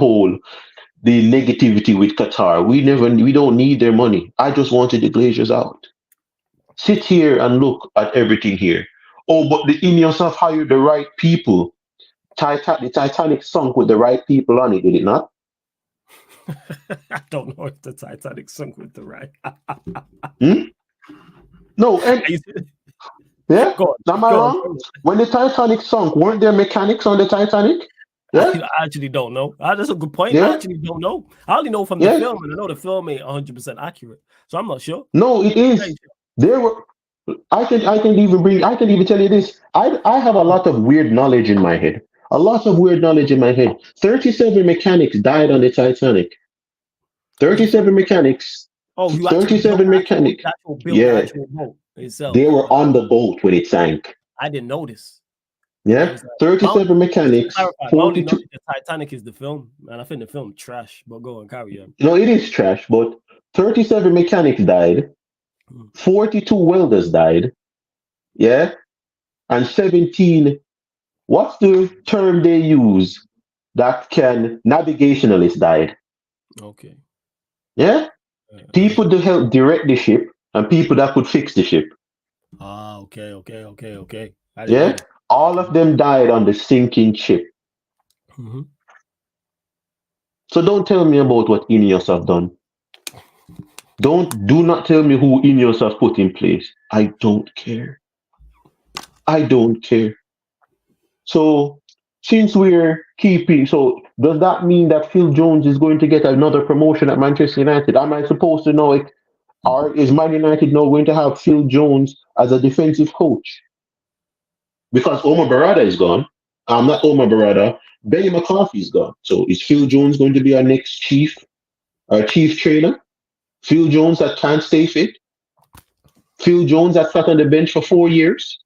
negativity with Qatar, we don't need their money. I just wanted the Glazers out. Sit here and look at everything here. Oh, but the Indians have hired the right people. The Titanic sunk with the right people on it, did it not? I don't know if the Titanic sunk with the right. No, and yeah, am I wrong? When the Titanic sunk, weren't there mechanics on the Titanic? Yeah? I actually don't know. That's a good point. Yeah? I actually don't know. I only know from the film, and I know the film ain't 100% accurate, so I'm not sure. No, it is. There were. I can even tell you this. I have a lot of weird knowledge in my head. A lot of weird knowledge in my head. 37 mechanics died on the Titanic. 37 mechanics. Oh, you 37 mechanics. Yeah. Boat itself. They were on the boat when it sank. I didn't notice. Yeah, 37 mechanics. 42. The Titanic is the film, and I think the film trash. But go on, carry on. No, it is trash. But 37 mechanics died. 42 welders died. Yeah, and 17. What's the term they use that can navigationalists died? Okay. Yeah, people to help direct the ship and people that could fix the ship. Ah, okay. Yeah. All of them died on the sinking ship. Mm-hmm. So don't tell me about what INEOS have done. Do not tell me who INEOS have put in place. I don't care. I don't care. So since we're so does that mean that Phil Jones is going to get another promotion at Manchester United? Am I supposed to know it? Or is Man United now going to have Phil Jones as a defensive coach? Because Omar Barada is gone. Not Omar Barada. Benny McCarthy is gone. So is Phil Jones going to be our next chief trainer? Phil Jones that can't stay fit? Phil Jones that sat on the bench for 4 years?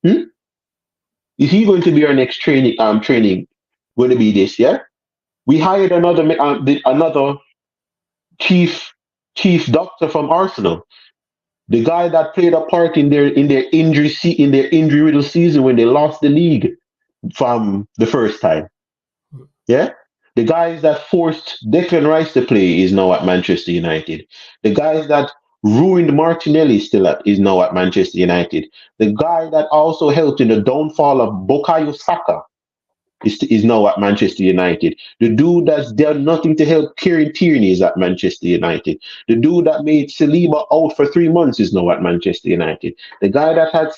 Is he going to be our next training? Going to be this? Yeah. We hired another chief doctor from Arsenal. The guy that played a part in their injury riddle season when they lost the league from the first time. Yeah? The guys that forced Declan Rice to play is now at Manchester United. The guys that ruined Martinelli is now at Manchester United. The guy that also helped in the downfall of Bukayo Saka is now at Manchester United. The dude that's done nothing to help Kieran Tierney is at Manchester United. The dude that made Saliba out for 3 months is now at Manchester United. The guy that had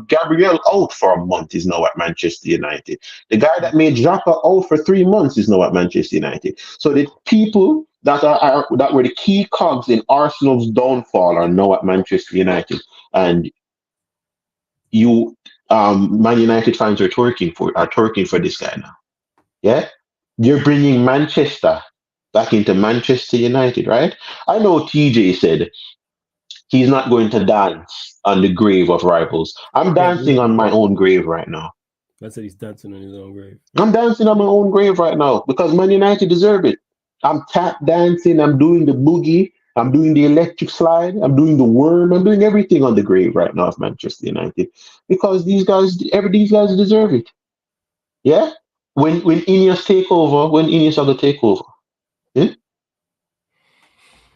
Gabriel out for a month is now at Manchester United. The guy that made Xhaka out for 3 months is now at Manchester United. So the people that were the key cogs in Arsenal's downfall are now at Manchester United. And Man United fans are twerking for this guy now. Yeah, you're bringing Manchester back into Manchester United, right? I know TJ said he's not going to dance on the grave of rivals. I'm dancing on my own grave right now. I said he's dancing on his own grave. I'm dancing on my own grave right now because Man United deserve it. I'm tap dancing. I'm doing the boogie. I'm doing the electric slide. I'm doing the worm. I'm doing everything on the grave right now of Manchester United because these guys deserve it. Yeah. When INEOS take over, when INEOS are gonna take over, yeah.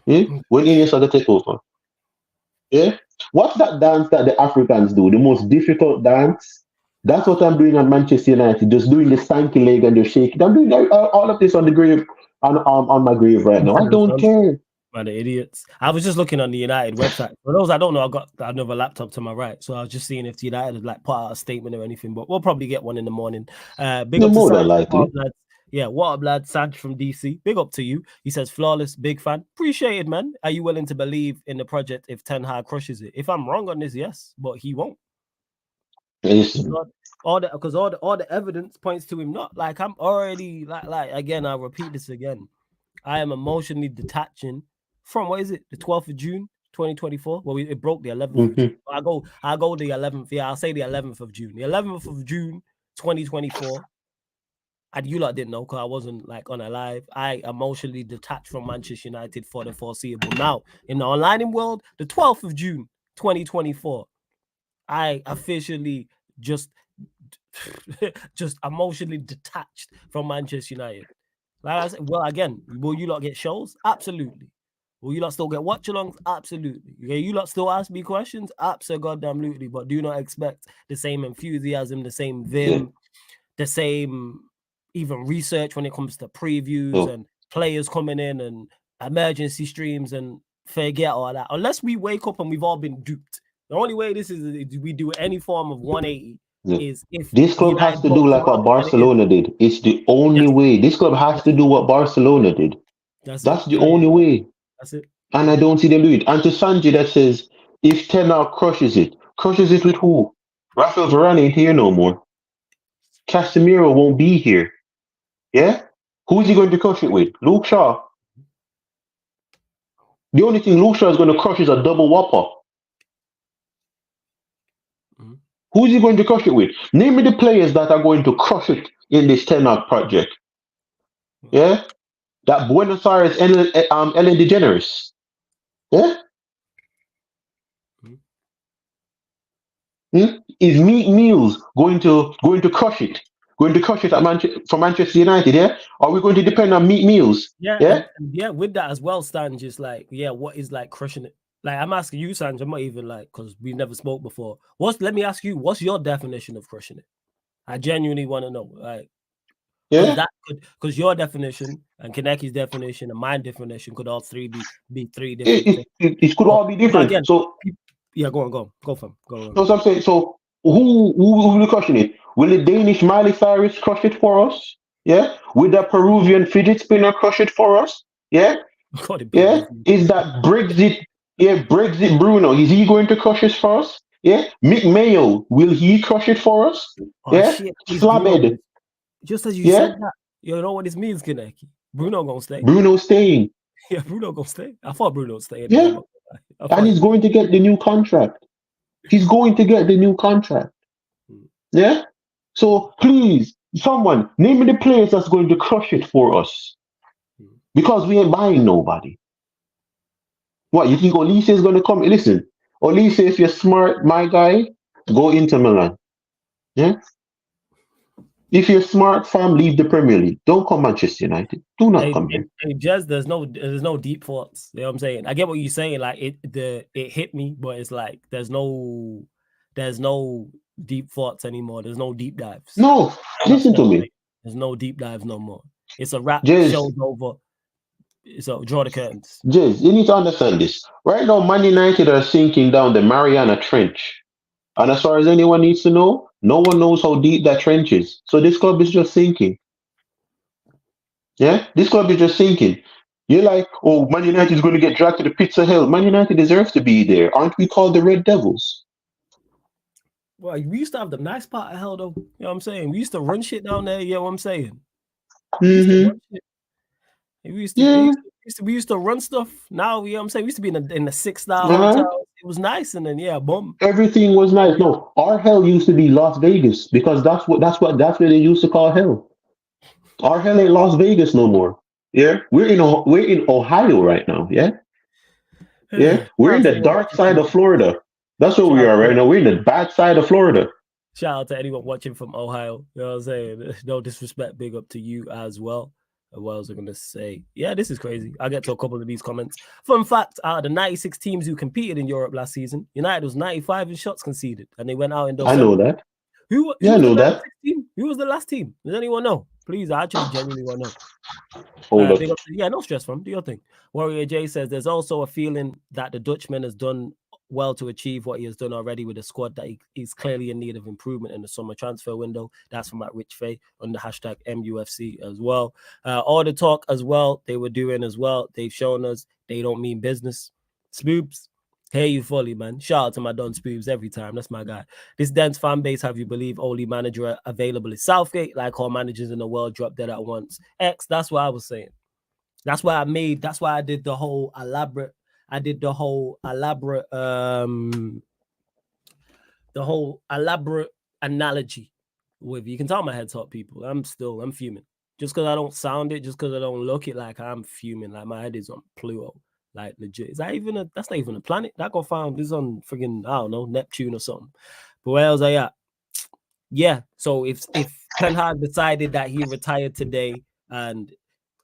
When INEOS are gonna take over, yeah. What's that dance that the Africans do? The most difficult dance That's what I'm doing on Manchester United, just doing the stanky leg and the shaking. I'm doing all of this on the grave, on my grave right now. I don't care. By the idiots. I was just looking on the United website. For those I don't know, I got another laptop to my right, so I was just seeing if the United had like put out a statement or anything. But we'll probably get one in the morning. Big up to More than Sanj. likely. Yeah, what up, lad? Sanj from DC. Big up to you. He says, flawless, big fan. Appreciate it, man. Are you willing to believe in the project if Ten Hag crushes it? If I'm wrong on this, yes, but he won't. Listen. All the evidence points to him not. Like I'm already like again. I'll repeat this again. I am emotionally detaching from what is it? The 12th of June, 2024. Well, it broke the 11th of June. I go the 11th. Yeah, I'll say the 11th of June. The 11th of June, 2024. And you lot didn't know because I wasn't like on a live. I emotionally detached from Manchester United for the foreseeable. Now, in the online world, the 12th of June, 2024, I officially just emotionally detached from Manchester United. Like I said, well, again, will you lot get shows? Absolutely. Will you lot still get watch-alongs? Absolutely. Okay, you lot still ask me questions? Absolutely. But do not expect the same enthusiasm, the same vim, the same even research when it comes to previews and players coming in and emergency streams and forget all that. Unless we wake up and we've all been duped. The only way this is we do any form of 180 is if this club United has to do like what Barcelona did. It's the only way. This club has to do what Barcelona did. That's the only way. That's it. And I don't see them do it. And to Sanjay that says, if Ten Hag crushes it with who? Rafael Varane ain't here no more. Casemiro won't be here. Yeah? Who's he going to crush it with? Luke Shaw. The only thing Luke Shaw is going to crush is a double whopper. Who's he going to crush it with? Name me the players that are going to crush it in this Ten Hag project. Yeah? That Buenos Aires Ellen DeGeneres. Yeah? Is Meat Meals going to crush it? Going to crush it for Manchester United, yeah? Are we going to depend on Meat Meals? Yeah. And with that as well, Stan, just like, what is like crushing it? Like, I'm asking you, Sanj, I'm not even like, because we've never spoke before. Let me ask you, what's your definition of crushing it? I genuinely want to know. Like, because your definition and Kaneki's definition and my definition could all three be three different things. It could all be different. Again, so go from. So what I'm saying, so who will crushing it? Will the Danish Miley Cyrus crush it for us? Yeah. Will the Peruvian fidget spinner crush it for us? Yeah. Yeah. Is that Brexit? Yeah, Brexit Bruno. Is he going to crush it for us? Yeah. Mick Mayo, will he crush it for us? Slabhead. Just as you said that, you know what this means, Kaneki. Bruno gonna stay. Bruno staying. Yeah, Bruno gonna stay. I thought Bruno would stay. Yeah. And he's going to get the new contract. He's going to get the new contract. Yeah? So please, someone, name me the players that's going to crush it for us. Because we ain't buying nobody. What, you think Olise is going to come? Listen, Olise, if you're smart, my guy, go into Milan. Yeah? If you're smart, fam, leave the Premier League. Don't come Manchester United. Do not come here. Hey, Jez, there's no deep thoughts. You know what I'm saying? I get what you're saying. Like it hit me, but it's like there's no deep thoughts anymore. There's no deep dives. No, listen to me. There's no deep dives no more. It's a wrap. Show's over. So draw the curtains. Jez, you need to understand this. Right now, Man United are sinking down the Mariana Trench. And as far as anyone needs to know, no one knows how deep that trench is. So this club is just sinking. Yeah? This club is just sinking. You're like, oh, Man United is going to get dragged to the pits of hell. Man United deserves to be there. Aren't we called the Red Devils? Well, we used to have the nice part of hell, though. You know what I'm saying? We used to run shit down there. You know what I'm saying? We used to run stuff. Now, you know what I'm saying? We used to be in the 6-star hotel. It was nice, and then boom. Everything was nice. No, our hell used to be Las Vegas because that's what they used to call hell. Our hell ain't Las Vegas no more. Yeah, we're in Ohio right now. Yeah, we're in the dark side of Florida. That's where we are right now. We're in the bad side of Florida. Shout out to anyone watching from Ohio. You know what I'm saying? No disrespect. Big up to you as well. What else am I going to say? Yeah, this is crazy. I'll get to a couple of these comments. Fun fact, out of the 96 teams who competed in Europe last season, United was 95 in shots conceded, and they went out in those. I know that. Who was Yeah, I the know 96 that. team? Who was the last team? Does anyone know? Please, I actually genuinely want to know. Hold up. Yeah, no stress from. Do your thing. Warrior J says there's also a feeling that the Dutchman has done well to achieve what he has done already with a squad that he's clearly in need of improvement in the summer transfer window. That's from at Rich Faye on the hashtag MUFC as well. All the talk as well they were doing as well. They've shown us they don't mean business. Spoobs, hear you fully, man. Shout out to my Don Spoobs every time. That's my guy. This dense fan base have you believe only manager available is Southgate, like all managers in the world drop dead at once. X, that's what I was saying. That's why I did the whole elaborate analogy with, you can tell my head's hot, people. I'm fuming. Just because I don't sound it, just because I don't look it, like I'm fuming. Like my head is on Pluto. Like legit. That's not even a planet. That got found. This is on friggin', I don't know, Neptune or something. But where else are you at? Yeah. So if Ten Hag decided that he retired today and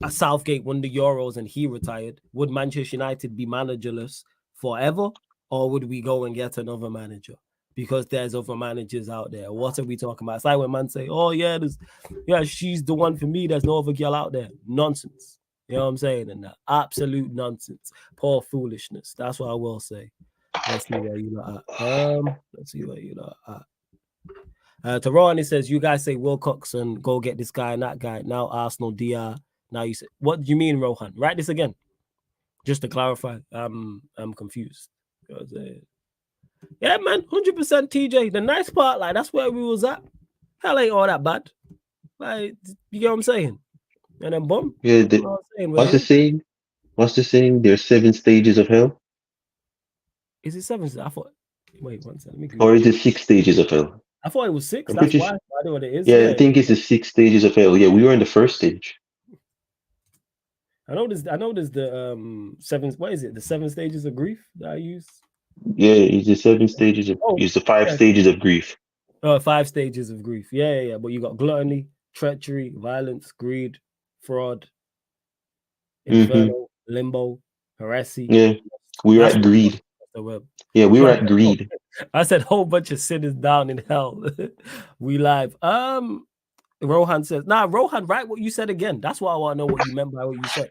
Southgate won the Euros and he retired, would Manchester United be managerless forever, or would we go and get another manager? Because there's other managers out there. What are we talking about? It's like when man say, "Oh yeah, she's the one for me. There's no other girl out there." Nonsense. You know what I'm saying? And that absolute nonsense, poor foolishness. That's what I will say. Let's see where you are at. Let's see where you are at. Teron, it says, you guys say Wilcox and go get this guy and that guy. Now Arsenal, DR. Now you say, what do you mean, Rohan? Write this again. Just to clarify, I'm confused. Yeah, man, 100% TJ. The nice part, like, that's where we was at. Hell ain't all that bad. Like, you get what I'm saying? And then boom. Yeah, what's the saying? What's the saying? There's 7 stages of hell. Is it 7? I thought. Wait, one second. Or is it 6 stages of hell? I thought it was 6. I'm That's pretty why. I know what it is. Yeah, I think it's the 6 stages of hell. Yeah, we were in the first stage. I know there's the 7. What is it? The 7 stages of grief that I use. Yeah, it's the 7 stages of. It's the 5 stages of grief. 5 stages of grief. Yeah. But you got gluttony, treachery, violence, greed, fraud, inferno, limbo, heresy. Yeah, we were at greed. Yeah, we were at greed. I said whole bunch of sinners down in hell. We live. Rohan says, Rohan, write what you said again. That's why I want to know what you meant by what you said.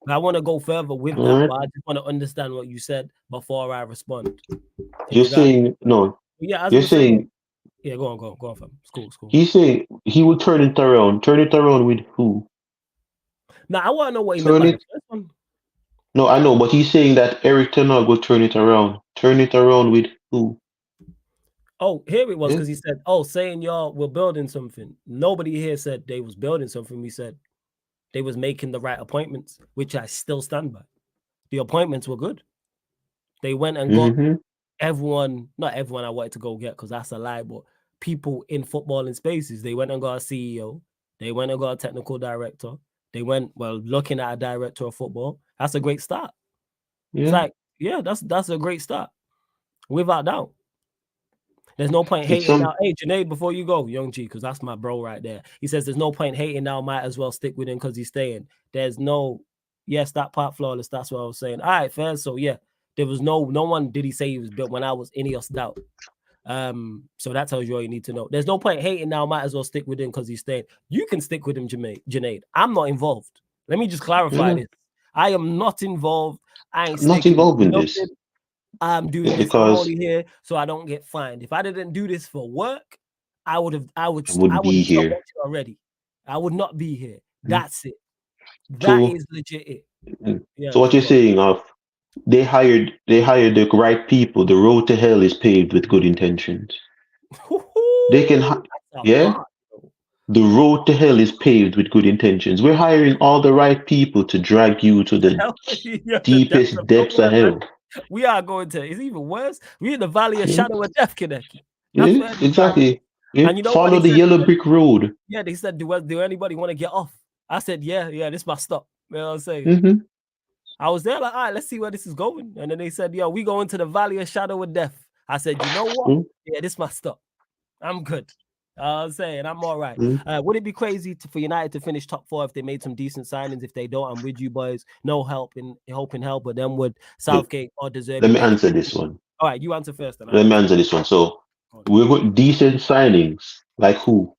I want to go further with that, but I just want to understand what you said before I respond. You're saying no. Yeah, you're saying. Yeah, go on, fam. It's cool. He's saying he would turn it around. Turn it around with who? Now I want to know what he meant by the first one. No, I know, but he's saying that ERIK ten Hag will turn it around. Turn it around with who? Oh, here it was, because he said, saying y'all were building something. Nobody here said they was building something. We said they was making the right appointments, which I still stand by. The appointments were good. They went and got everyone, not everyone I wanted to go get, because that's a lie, but people in footballing spaces. They went and got a CEO. They went and got a technical director. They went, looking at a director of football. That's a great start. Yeah. It's like, yeah, that's a great start. Without doubt. There's no point hating now. Hey, Junaid, before you go, Young G, because that's my bro right there. He says there's no point hating now. Might as well stick with him because he's staying. There's no, yes, that part flawless. That's what I was saying. All right, fair. So yeah, there was no one did he say he was built when I was INEOS doubt. So that tells you all you need to know. There's no point hating now. Might as well stick with him because he's staying. You can stick with him, Junaid. I'm not involved. Let me just clarify this. I am not involved. I ain't not involved in this. I'm doing this only here so I don't get fined. If I didn't do this for work, I would be here already. I would not be here. That's it. That is legit it. Yeah, so what you're saying of they hired the right people. The road to hell is paved with good intentions. They can the road to hell is paved with good intentions. We're hiring all the right people to drag you to the deepest depths of hell. We are going to, it's even worse. We're in the valley of shadow of death, Kaneki. Yeah, exactly. Yeah. And you know follow the yellow brick road. Yeah, they said, do anybody want to get off? I said, yeah, this is my stop. You know what I'm saying? I was there like, all right, let's see where this is going. And then they said, yo, we go into the valley of shadow of death. I said, you know what? Yeah, this is my stop. I'm good. I'm saying I'm all right. Would it be crazy for United to finish top 4 if they made some decent signings? If they don't, I'm with you boys. No help in help, but then would Southgate or deserve? Let me answer this one. All right, you answer first. Let me answer this one. So We got decent signings. Like who?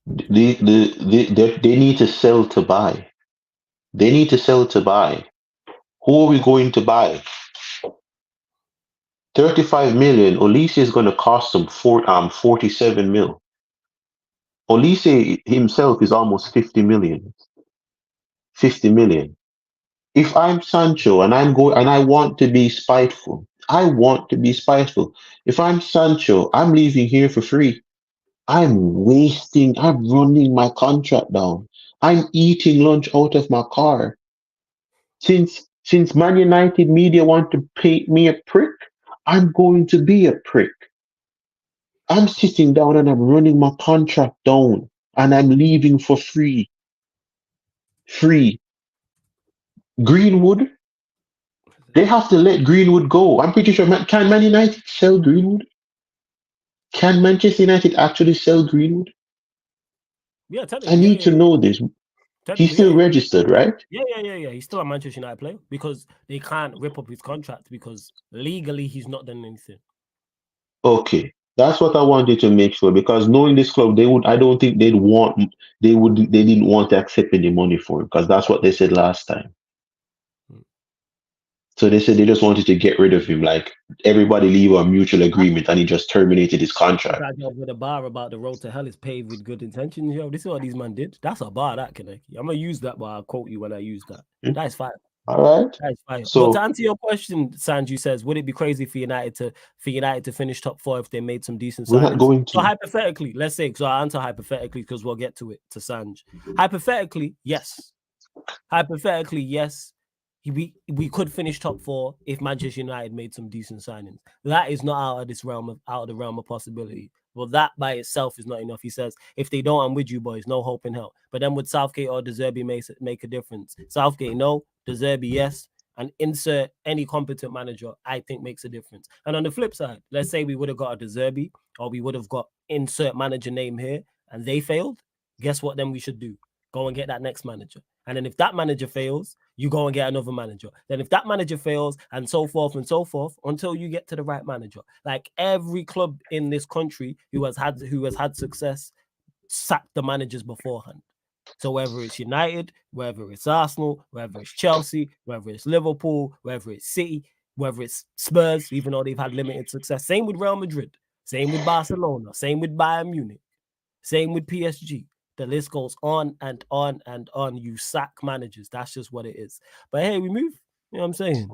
They need to sell to buy. They need to sell to buy. Who are we going to buy? 35 million. Olise is going to cost them 47 mil. Olise himself is almost 50 million. 50 million. If I'm Sancho and I want to be spiteful, I want to be spiteful. If I'm Sancho, I'm leaving here for free. I'm running my contract down. I'm eating lunch out of my car. Since Man United media want to paint me a prick, I'm going to be a prick. I'm sitting down and I'm running my contract down and I'm leaving for free. Free. Greenwood, they have to let Greenwood go. I'm pretty sure. Can Man United sell Greenwood? Can Manchester United actually sell Greenwood? Yeah, I technically, need to know this. He's still registered, right? Yeah. He's still a Manchester United player because they can't rip up his contract because legally he's not done anything. Okay, that's what I wanted to make sure because knowing this club, I don't think they didn't want to accept any money for him because that's what they said last time. So they said they just wanted to get rid of him, like everybody leave a mutual agreement, and he just terminated his contract. That job with a bar about the road to hell is paved with good intentions, yo. This is what these men did. That's a bar, that Kaneki. I'm gonna use that, but I'll quote you when I use that. That is fire. All right. That is fire. So but to answer your question, Sanju says, would it be crazy for United to finish top 4 if they made some decent signings? We're not going to. So hypothetically, let's say, so I'll answer hypothetically because we'll get to it to Sanj. Hypothetically, yes. Hypothetically, yes. We could finish top 4 if Manchester United made some decent signings. That is not out of the realm of possibility. Well, that by itself is not enough. He says, if they don't, I'm with you, boys. No hope in hell. But then would Southgate or De Zerbi make a difference? Southgate, no. De Zerbi, yes. And insert any competent manager, I think makes a difference. And on the flip side, let's say we would have got a De Zerbi or we would have got insert manager name here and they failed. Guess what then we should do? Go and get that next manager. And then if that manager fails, you go and get another manager. Then if that manager fails and so forth until you get to the right manager. Like every club in this country who has had success sacked the managers beforehand. So whether it's United, whether it's Arsenal, whether it's Chelsea, whether it's Liverpool, whether it's City, whether it's Spurs, even though they've had limited success. Same with Real Madrid. Same with Barcelona. Same with Bayern Munich. Same with PSG. The list goes on and on and on. You sack managers. That's just what it is. But hey, we move. You know what I'm saying?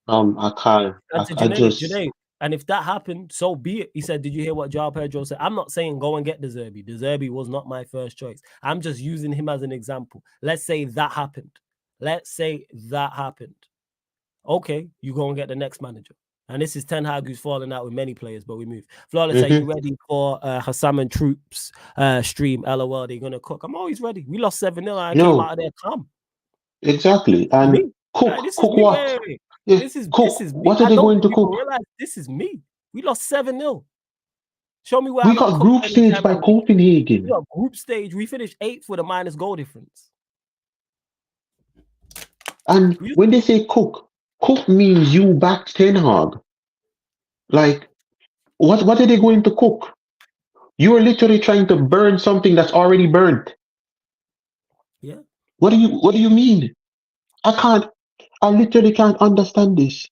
I can't. Janae, and if that happened, so be it. He said, did you hear what João Pedro said? I'm not saying go and get De Zerbi. De Zerbi was not my first choice. I'm just using him as an example. Let's say that happened. Okay, you go and get the next manager. And this is Ten Hag who's falling out with many players, but we move. Flawless, are you ready for Hassam and Troops stream? LOL, they're going to cook. I'm always ready. We lost 7-0 and I came out of there calm. Exactly. And cook what? Yeah, this is me. What are they going to cook? Realize this is me. We lost 7-0. Show me where we got group stage by Copenhagen. We got group stage. We finished 8th with a minus goal difference. And when they say cook means you back Ten Hag. Like, what are they going to cook? You are literally trying to burn something that's already burnt. Yeah. What do you mean? I literally can't understand this.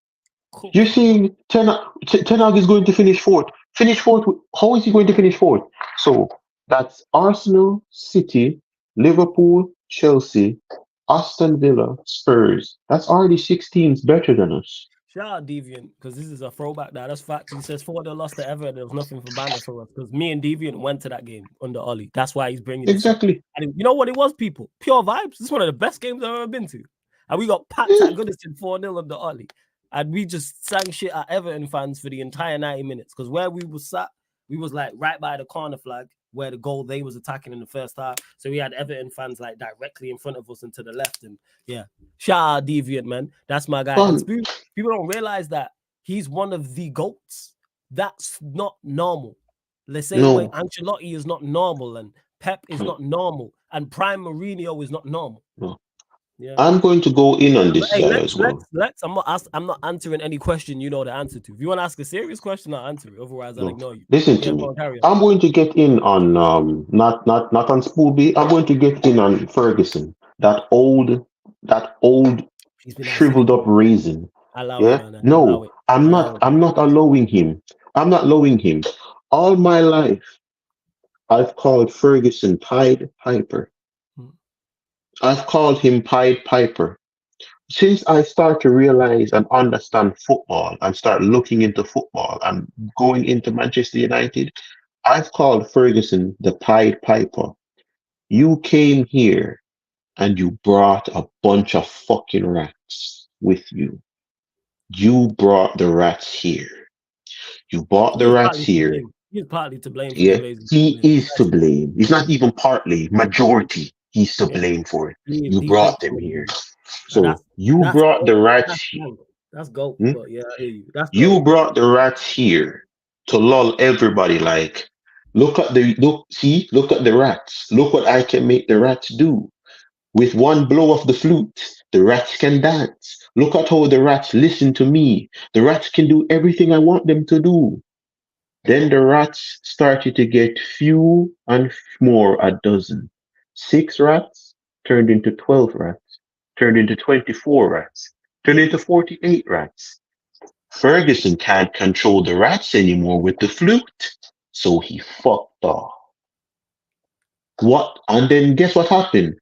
Cool. You're saying Ten Hag is going to finish 4th. Finish 4th? How is he going to finish 4th? So that's Arsenal, City, Liverpool, Chelsea, Aston Villa, Spurs. That's already 6 teams better than us. Shout out Deviant, because this is a throwback now. That's fact. He says 4-0 lost to Everton. There was nothing for banner for us because me and Deviant went to that game under Ollie. That's why he's bringing exactly. And you know what it was, people? Pure vibes. This is one of the best games I've ever been to. And we got packed at Goodison 4-0 under Ollie. And we just sang shit at Everton fans for the entire 90 minutes. Because where we was sat, we was like right by the corner flag where the goal they was attacking in the first half. So we had Everton fans like directly in front of us and to the left. And yeah, shout out Deviant, man. That's my guy. People don't realize that he's one of the GOATs. That's not normal. Let's say way Ancelotti is not normal and Pep is not normal and Prime Mourinho is not normal. No. Yeah. I'm going to go in on this Hey, guy as well. I'm not answering any question you know the answer to. If you want to ask a serious question, I'll answer it. Otherwise, I'll No, ignore you. listen Yeah, to go me. on, carry on. I'm going to get in on not on Spoolby. I'm going to get in on Ferguson. That old He's been asking shriveled him. up raisin. Allow it, Yeah? man. Allow No, it. I'm Allow not it. I'm not allowing him. I'm not allowing him. All my life I've called Ferguson Pied Piper. Hmm. I've called him Pied Piper. Since I start to realize and understand football and start looking into football and going into Manchester United, I've called Ferguson the Pied Piper. You came here and you brought a bunch of fucking rats with you. You brought the rats here. You brought He the is rats partly to here. blame. He is partly to blame for the Yeah, Glazers. he is to blame. He's not even partly, majority. He's to Yeah, blame for it. You he big brought them time to here. blame. Now So you that's brought goat. the rats That's here. goat. That's goat. Hmm? But yeah, I hear you. That's You goat. brought the rats here to lull everybody like, look at the rats. Look what I can make the rats do. With one blow of the flute, the rats can dance. Look at how the rats listen to me. The rats can do everything I want them to do. Then the rats started to get few and more a dozen. 6 rats turned into 12 rats, turned into 24 rats, turned into 48 rats. Ferguson can't control the rats anymore with the flute, so he fucked off. What? And then guess what happened?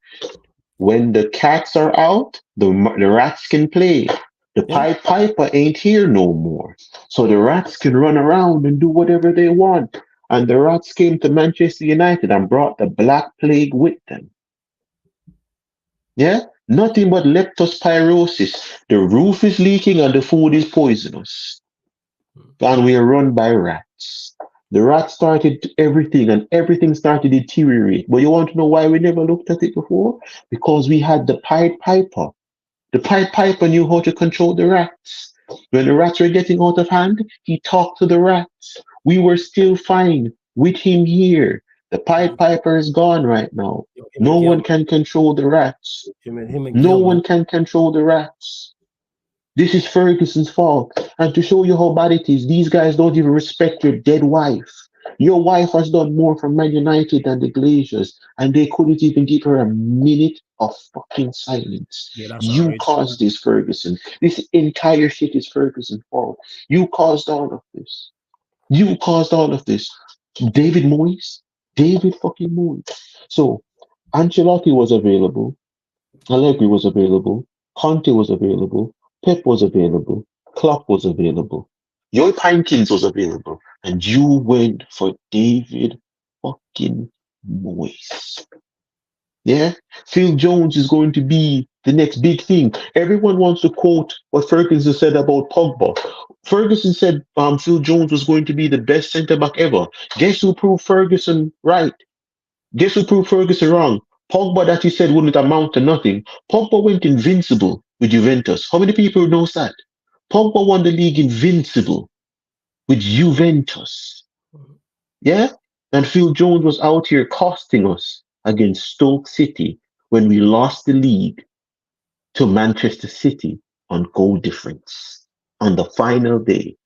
When the cats are out, the rats can play. The Yeah. Pied Piper ain't here no more. So the rats can run around and do whatever they want. And the rats came to Manchester United and brought the Black Plague with them. Yeah? Nothing but leptospirosis. The roof is leaking and the food is poisonous. And we are run by rats. The rats started everything and everything started to deteriorate. But you want to know why we never looked at it before? Because we had the Pied Piper. The Pied Piper knew how to control the rats. When the rats were getting out of hand, he talked to the rats. We were still fine with him here. The Pied Piper is gone right now. Yo, him No and one Gilman. can control the rats. Him and No one Gilman. can control the rats. This is Ferguson's fault. And to show you how bad it is, these guys don't even respect your dead wife. Your wife has done more for Man United than the Glazers, and they couldn't even give her a minute of fucking silence. Yeah, that's You outrageous. caused this, Ferguson. This entire shit is Ferguson's fault. You caused all of this. You caused all of this. David Moyes. David fucking Moyes. So, Ancelotti was available. Allegri was available. Conte was available. Pep was available. Klopp was available. Your Pankins was available. And you went for David fucking Moyes. Yeah? Phil Jones is going to be the next big thing. Everyone wants to quote what Ferguson said about Pogba. Ferguson said Phil Jones was going to be the best centre back ever. Guess who proved Ferguson right? Guess who proved Ferguson wrong? Pogba that he said wouldn't amount to nothing. Pogba went invincible with Juventus. How many people knows that? Pogba won the league invincible with Juventus. Yeah? And Phil Jones was out here costing us against Stoke City when we lost the league to Manchester City on goal difference. On the final day,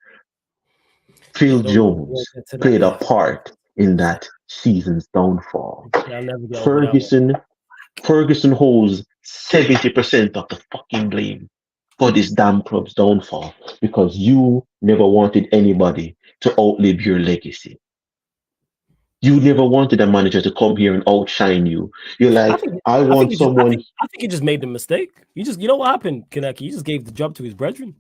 Yeah, Phil don't Jones get to that played a yet. part in that season's downfall. I'll never get over that one. Ferguson holds 70% of the fucking blame for this damn club's downfall because you never wanted anybody to outlive your legacy. You never wanted a manager to come here and outshine you. You're I like, think I I think want he just someone. I think he just made the mistake. You know what happened, Kaneki? He just gave the job to his brethren.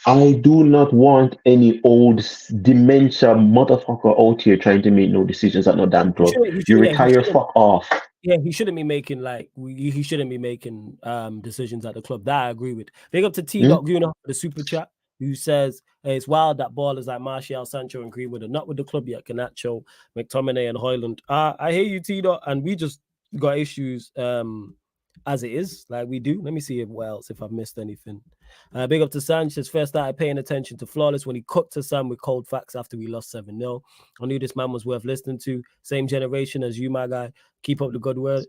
I do not want any old dementia motherfucker out here trying to make no decisions at no damn club. You retire, fuck off. Yeah, he shouldn't be making he shouldn't be making decisions at the club. That I agree with. Big up to T. Guna for the super chat, who says hey, it's wild that ballers like Martial, Sancho, and Greenwood are not with the club yet. Canacho, McTominay, and Hoyland. I hear you, T. And we just got issues as it is, like we do. Let me see if I've missed anything. Big up to Sanchez. First started paying attention to Flawless when he cooked Hassan with cold facts after we lost 7-0. I knew this man was worth listening to. Same generation as you, my guy. Keep up the good work.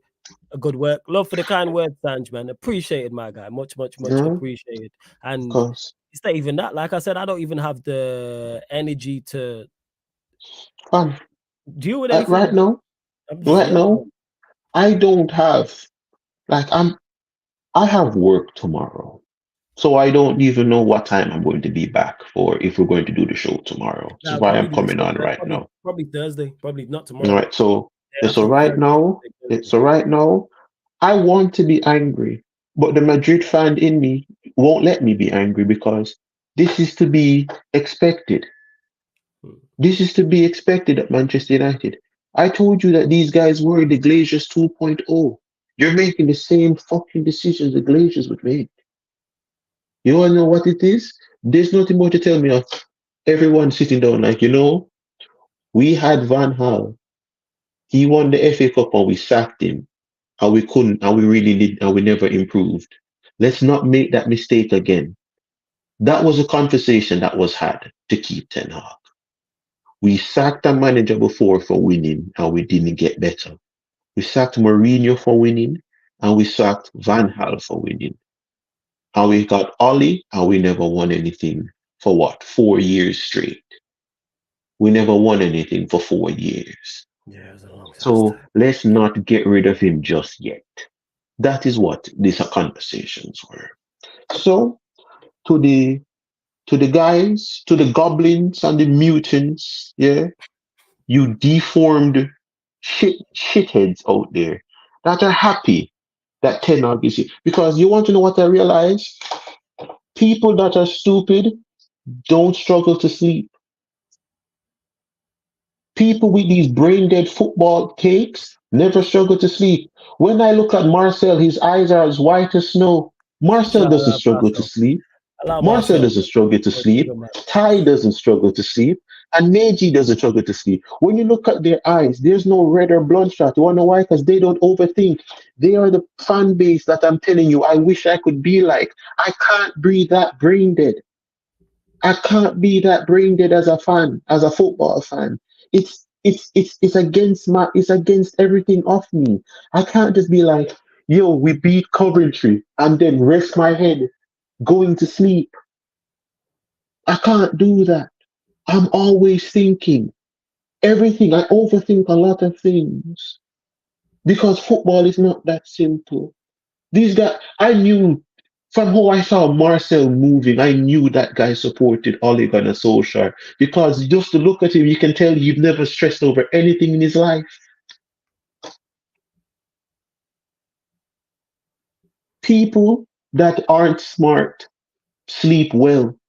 Good work. Love for the kind words, Sanj, man. Appreciated, my guy. Much appreciated. And it's not even that. Like I said, I don't even have the energy to deal with anything. Right now, I don't have, like, I have work tomorrow. So I don't even know what time I'm going to be back for if we're going to do the show tomorrow. This is why I'm coming on right now. Probably Thursday, probably not tomorrow. All right. So right now, I want to be angry, but the Madrid fan in me won't let me be angry because this is to be expected. This is to be expected at Manchester United. I told you that these guys were the Glazers 2.0. You're making the same fucking decisions the Glazers would make. You want to know what it is? There's nothing more to tell me of everyone sitting down like, we had Van Gaal. He won the FA Cup and we sacked him. And we couldn't, and we really did, and we never improved. Let's not make that mistake again. That was a conversation that was had to keep Ten Hag. We sacked a manager before for winning, and we didn't get better. We sacked Mourinho for winning, and we sacked Van Gaal for winning. And we got Oli, and we never won anything for 4 years straight. We never won anything for 4 years. Yeah, it was a long time. So let's not get rid of him just yet. That is what these conversations were. So to the guys, to the goblins and the mutants, you deformed shitheads out there that are happy that Ten Hag is here. Because you want to know what I realize? People that are stupid don't struggle to sleep. People with these brain dead football cakes never struggle to sleep. When I look at Marcel, his eyes are as white as snow. Marcel doesn't struggle to sleep. Marcel doesn't struggle to sleep. Ty doesn't struggle to sleep. And Neji doesn't struggle to sleep. When you look at their eyes, there's no red or bloodshot. You want to know why? Because they don't overthink. They are the fan base that I'm telling you, I wish I could be like. I can't be that brain dead. I can't be that brain dead as a fan, as a football fan. It's against everything of me. I can't just be like, yo, we beat Coventry and then rest my head going to sleep. I can't do that. I'm always thinking everything. I overthink a lot of things because football is not that simple. These guys, I knew from how I saw Marcel moving, I knew that guy supported Ole Gunnar Solskjaer because just to look at him, you can tell he's never stressed over anything in his life. People that aren't smart sleep well.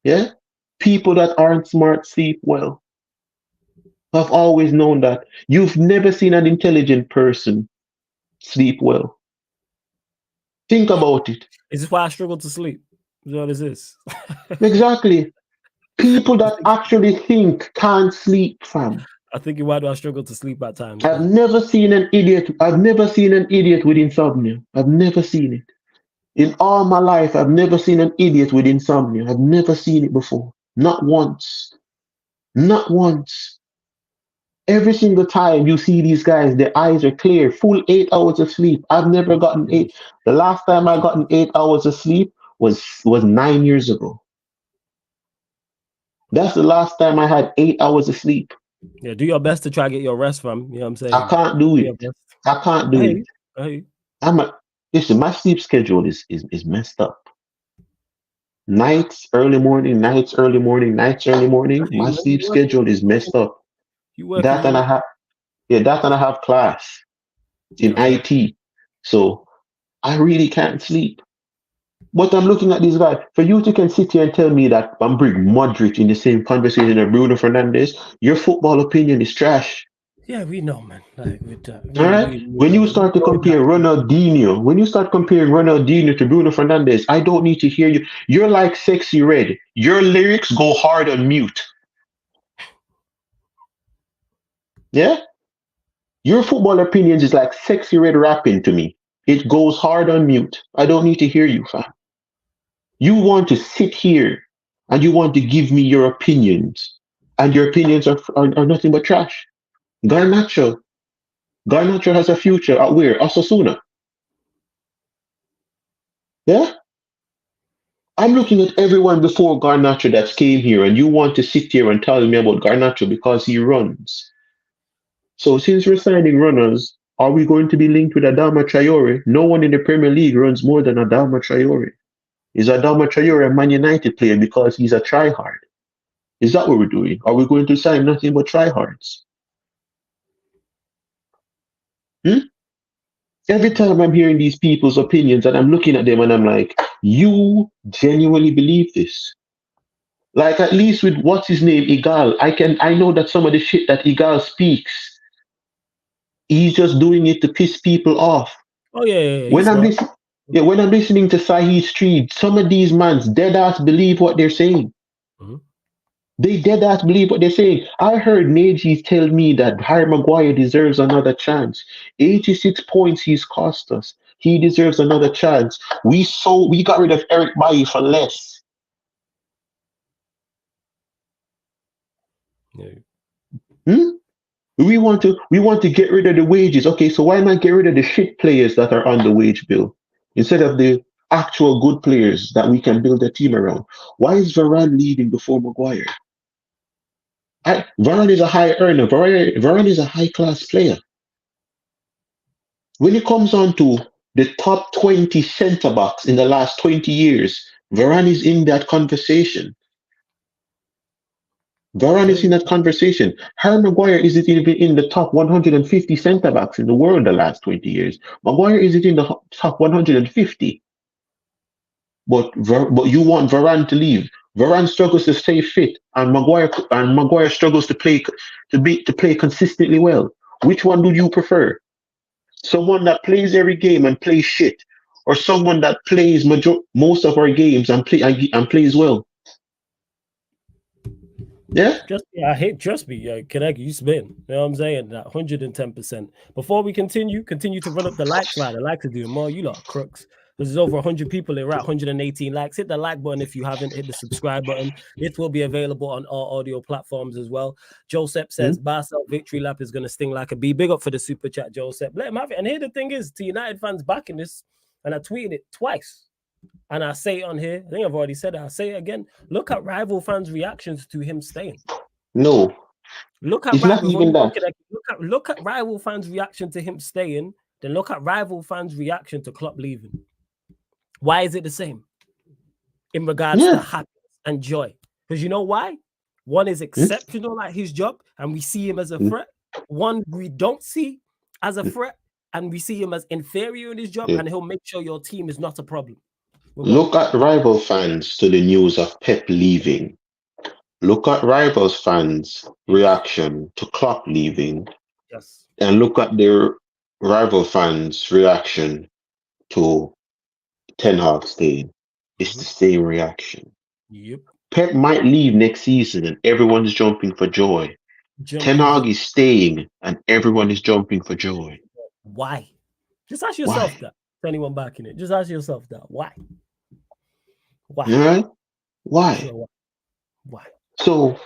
Yeah? People that aren't smart sleep well. I've always known that. You've never seen an intelligent person sleep well. Think about it. Is this why I struggle to sleep? What is this? Exactly. People that actually think can't sleep, fam. I think why do I struggle to sleep at times? I've never seen an idiot with insomnia. I've never seen it. In all my life, I've never seen an idiot with insomnia. I've never seen it before. Not once. Not once. Every single time you see these guys, their eyes are clear, full 8 hours of sleep. I've never gotten 8. The last time I got 8 hours of sleep was 9 years ago. That's the last time I had 8 hours of sleep. Yeah, do your best to try to get your rest from. You know what I'm saying? I can't do it. I can't do it. Listen, my sleep schedule is messed up. Nights, early morning, nights, early morning, nights, early morning. My sleep schedule is messed up. That and I have class in IT. So I really can't sleep. But I'm looking at these guys. For you to can sit here and tell me that I'm bringing Modric in the same conversation as Bruno Fernandes, your football opinion is trash. Yeah, we know, man. Like, all right. When you start to compare Ronaldinho, to Bruno Fernandes, I don't need to hear you. You're like Sexy Red. Your lyrics go hard on mute. Yeah? Your football opinions is like Sexy Red rapping to me. It goes hard on mute. I don't need to hear you, fam. You want to sit here and you want to give me your opinions, and your opinions are nothing but trash. Garnacho, Garnacho has a future at where? Osasuna. Yeah? I'm looking at everyone before Garnacho that's came here, and you want to sit here and tell me about Garnacho because he runs. So since we're signing runners, are we going to be linked with Adama Traore? No one in the Premier League runs more than Adama Traore. Is Adama Traore a Man United player because he's a tryhard? Is that what we're doing? Are we going to sign nothing but tryhards? Hmm? Every time I'm hearing these people's opinions and I'm looking at them and I'm like, you genuinely believe this? Like at least with what's his name, Igal, I know that some of the shit that Igal speaks, he's just doing it to piss people off. Oh yeah, When I'm listening, yeah, when I'm listening to Sahih Street, some of these mans dead ass believe what they're saying. Mm-hmm. They dead ass believe what they're saying. I heard Najee tell me that Harry Maguire deserves another chance. 86 points he's cost us. He deserves another chance. We got rid of Eric Bailly for less. Yeah. Hmm? We want to get rid of the wages. Okay, so why not get rid of the shit players that are on the wage bill instead of the actual good players that we can build a team around? Why is Varane leading before Maguire? Varane is a high earner. Varane is a high class player. When it comes on to the top 20 centre backs in the last 20 years, Varane is in that conversation. Varane is in that conversation. Harry Maguire isn't even in the top 150 centre backs in the world the last 20 years. Maguire isn't in the top 150. But you want Varane to leave. Varane struggles to stay fit, and Maguire struggles to play consistently well. Which one do you prefer? Someone that plays every game and plays shit, or someone that plays most of our games and plays well? Yeah. Trust me, Connect, you spin. You know what I'm saying? 110%. Before we continue to run up the likes, right? The likes are doing more. You lot are crooks. There's over 100 people here, right? 118 likes. Hit the like button if you haven't. Hit the subscribe button. It will be available on all audio platforms as well. Joseph says, Barca victory lap is going to sting like a bee. Big up for the super chat, Joseph. Let him have it. And here the thing is, to United fans backing this, and I tweeted it twice. And I say it on here, I think I've already said it. I'll say it again. Look at rival fans' reactions to him staying. No. Look at rival fans' reaction to him staying, then look at rival fans' reaction to Klopp leaving. Why is it the same? In regards to happiness and joy. Because you know why? One is exceptional at his job, and we see him as a threat. One we don't see as a threat, and we see him as inferior in his job, and he'll make sure your team is not a problem. Look at rival fans to the news of Pep leaving. Look at rivals fans' reaction to Klopp leaving. Yes. And look at their rival fans' reaction to Ten Hag staying. It's the same reaction. Yep. Pep might leave next season and everyone's jumping for joy. Ten Hag is staying and everyone is jumping for joy. Why? Just ask yourself that. Anyone backing it? Just ask yourself that. Why? Right? Why? So,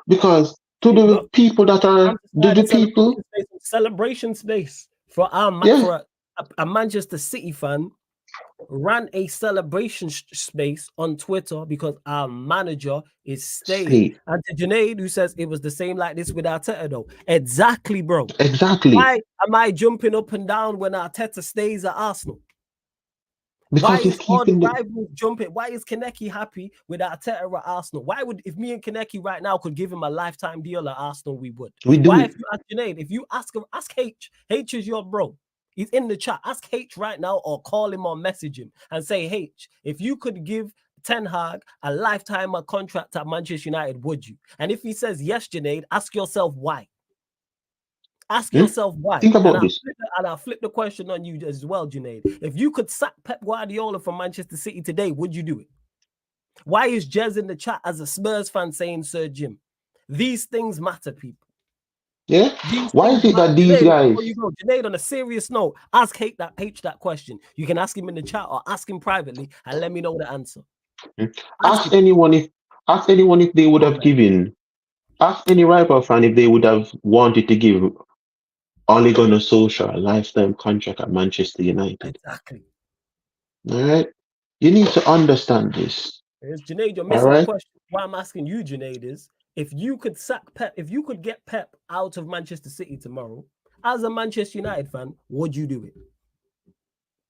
because to the people that are the people celebration space for a Manchester City fan ran a celebration space on Twitter because our manager is staying. And to Junaid, who says it was the same like this with Arteta, though. Exactly, bro. Exactly. Why am I jumping up and down when Arteta stays at Arsenal? Because why is all the rivals jumping? Why is Kaneki happy with Arteta at Arsenal? Why would, if me and Kaneki right now could give him a lifetime deal at Arsenal, we would. Why, if you ask Junaid, if you ask him, ask H. H is your bro. He's in the chat. Ask H right now or call him or message him and say, H, if you could give Ten Hag a lifetime contract at Manchester United, would you? And if he says yes, Junaid, ask yourself why. Ask yourself why. Think about this. And I'll flip the question on you as well, Junaid. If you could sack Pep Guardiola from Manchester City today, would you do it? Why is Jez in the chat as a Spurs fan saying Sir Jim? These things matter, people. Yeah. Why is it that these guys? Before you go, Junaid, on a serious note, ask H that question. You can ask him in the chat or ask him privately and let me know the answer. Ask anyone if they would have given. Ask any rival fan if they would have wanted to give Ole Gunnar Solskjaer a lifetime contract at Manchester United. Exactly. All right, you need to understand this. Junaid, you're missing the question. What I'm asking you, Junaid, is if you could sack Pep, if you could get Pep out of Manchester City tomorrow, as a Manchester United fan, would you do it?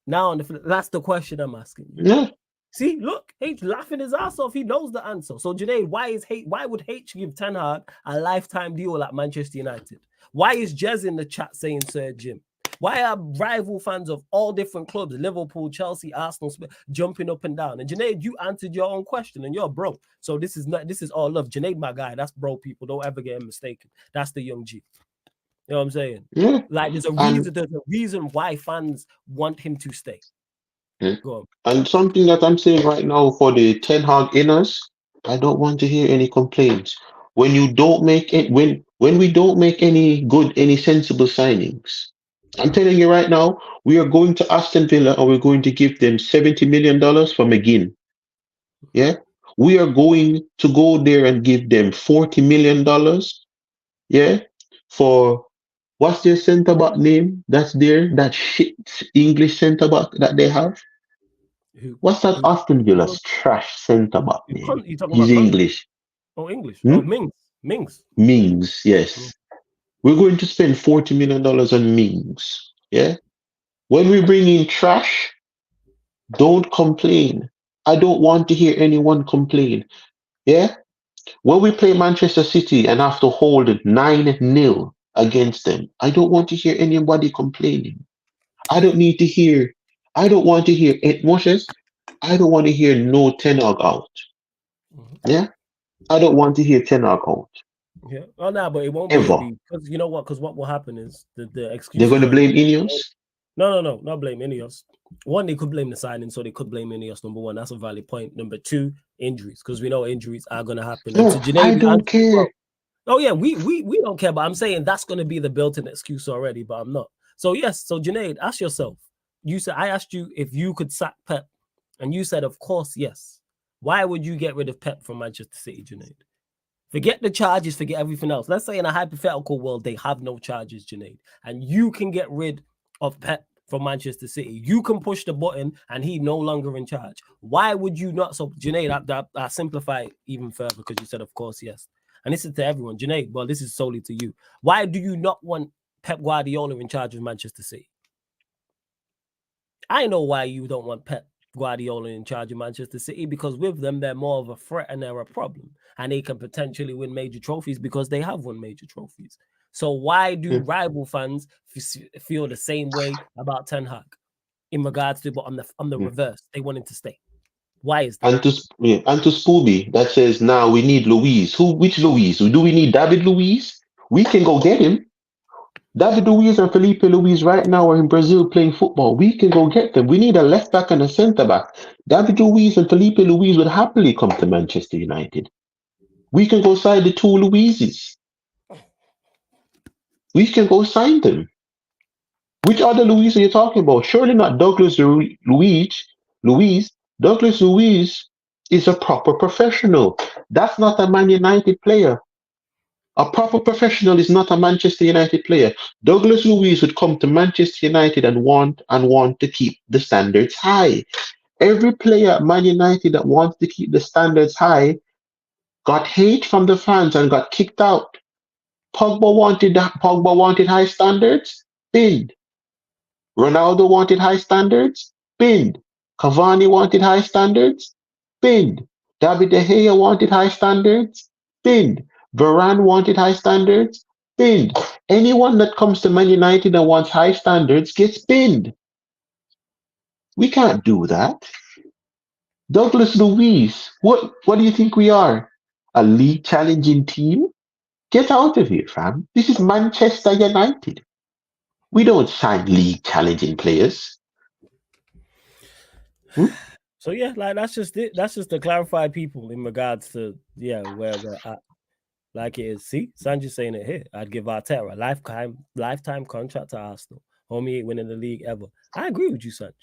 Now, that's the question I'm asking you. Yeah. See, look, H laughing his ass off. He knows the answer. So, Junaid, why would H give Ten Hag a lifetime deal at Manchester United? Why is Jez in the chat saying Sir Jim? Why are rival fans of all different clubs, Liverpool, Chelsea, Arsenal, jumping up and down? And Junaid, you answered your own question, and you're bro. So this is all love. Junaid, my guy, that's bro. People don't ever get him mistaken. That's the young G. You know what I'm saying? Yeah. Like there's a reason why fans want him to stay. Yeah. Go on. And something that I'm saying right now for the Ten Hag inners, I don't want to hear any complaints. When you don't make it, when we don't make any sensible signings, I'm telling you right now, we are going to Aston Villa and we're going to give them $70 million for McGinn. Yeah, we are going to go there and give them $40 million. Yeah, for what's their centre back name? That's there, that shit English centre back that they have. What's that Aston Villa's trash centre back name? He's English. Oh, English. Oh, Mings. Mings, yes. We're going to spend $40 million on Mings. Yeah. When we bring in trash, don't complain. I don't want to hear anyone complain. Yeah. When we play Manchester City and have to hold 9-0 against them, I don't want to hear anybody complaining. I don't want to hear Moshes. I don't want to hear no Ten Hag out. Yeah. I don't want to hear Ten Hag out. Yeah. Oh no, but it won't ever. Be because you know what? Because what will happen is the excuse. They're going to blame INEOS. No, not blame INEOS. One, they could blame the signing, so they could blame INEOS. Number one, that's a valid point. Number two, injuries, because we know injuries are going to happen. No, I don't care. Oh yeah, we don't care, but I'm saying that's going to be the built-in excuse already. But I'm not. So yes, so Junaid, ask yourself. You said I asked you if you could sack Pep, and you said of course yes. Why would you get rid of Pep from Manchester City, Junaid? Forget the charges, forget everything else. Let's say in a hypothetical world, they have no charges, Junaid, and you can get rid of Pep from Manchester City. You can push the button and he no longer in charge. Why would you not? So, Junaid, I simplify it even further because you said, of course, yes. And this is to everyone. Junaid, well, this is solely to you. Why do you not want Pep Guardiola in charge of Manchester City? I know why you don't want Pep Guardiola in charge of Manchester City, because with them, they're more of a threat and they're a problem. And they can potentially win major trophies because they have won major trophies. So why do rival fans feel the same way about Ten Hag in regards to, but on the reverse, they want him to stay? Why is that? And to Spooby that says now we need Luiz. Which Luiz? Do we need David Luiz? We can go get him. David Luiz and Felipe Luiz right now are in Brazil playing football. We can go get them. We need a left back and a centre back. David Luiz and Felipe Luiz would happily come to Manchester United. We can go sign the two Luizes. We can go sign them. Which other Luiz are you talking about? Surely not Douglas Luiz. Douglas Luiz is a proper professional. That's not a Man United player. A proper professional is not a Manchester United player. Douglas Luiz would come to Manchester United and want to keep the standards high. Every player at Man United that wants to keep the standards high got hate from the fans and got kicked out. Pogba wanted high standards, binned. Ronaldo wanted high standards, binned. Cavani wanted high standards, binned. David De Gea wanted high standards, binned. Varane wanted high standards, binned. Anyone that comes to Man United and wants high standards gets binned. We can't do that. Douglas Luiz, what do you think we are? A league challenging team? Get out of here, fam. This is Manchester United. We don't sign league challenging players. So yeah, like that's just it. That's just to clarify people in regards to where we're at. Like it is. See, Sanji's saying it here. I'd give Arteta a lifetime contract to Arsenal. Homie ain't winning the league ever. I agree with you, Sanj.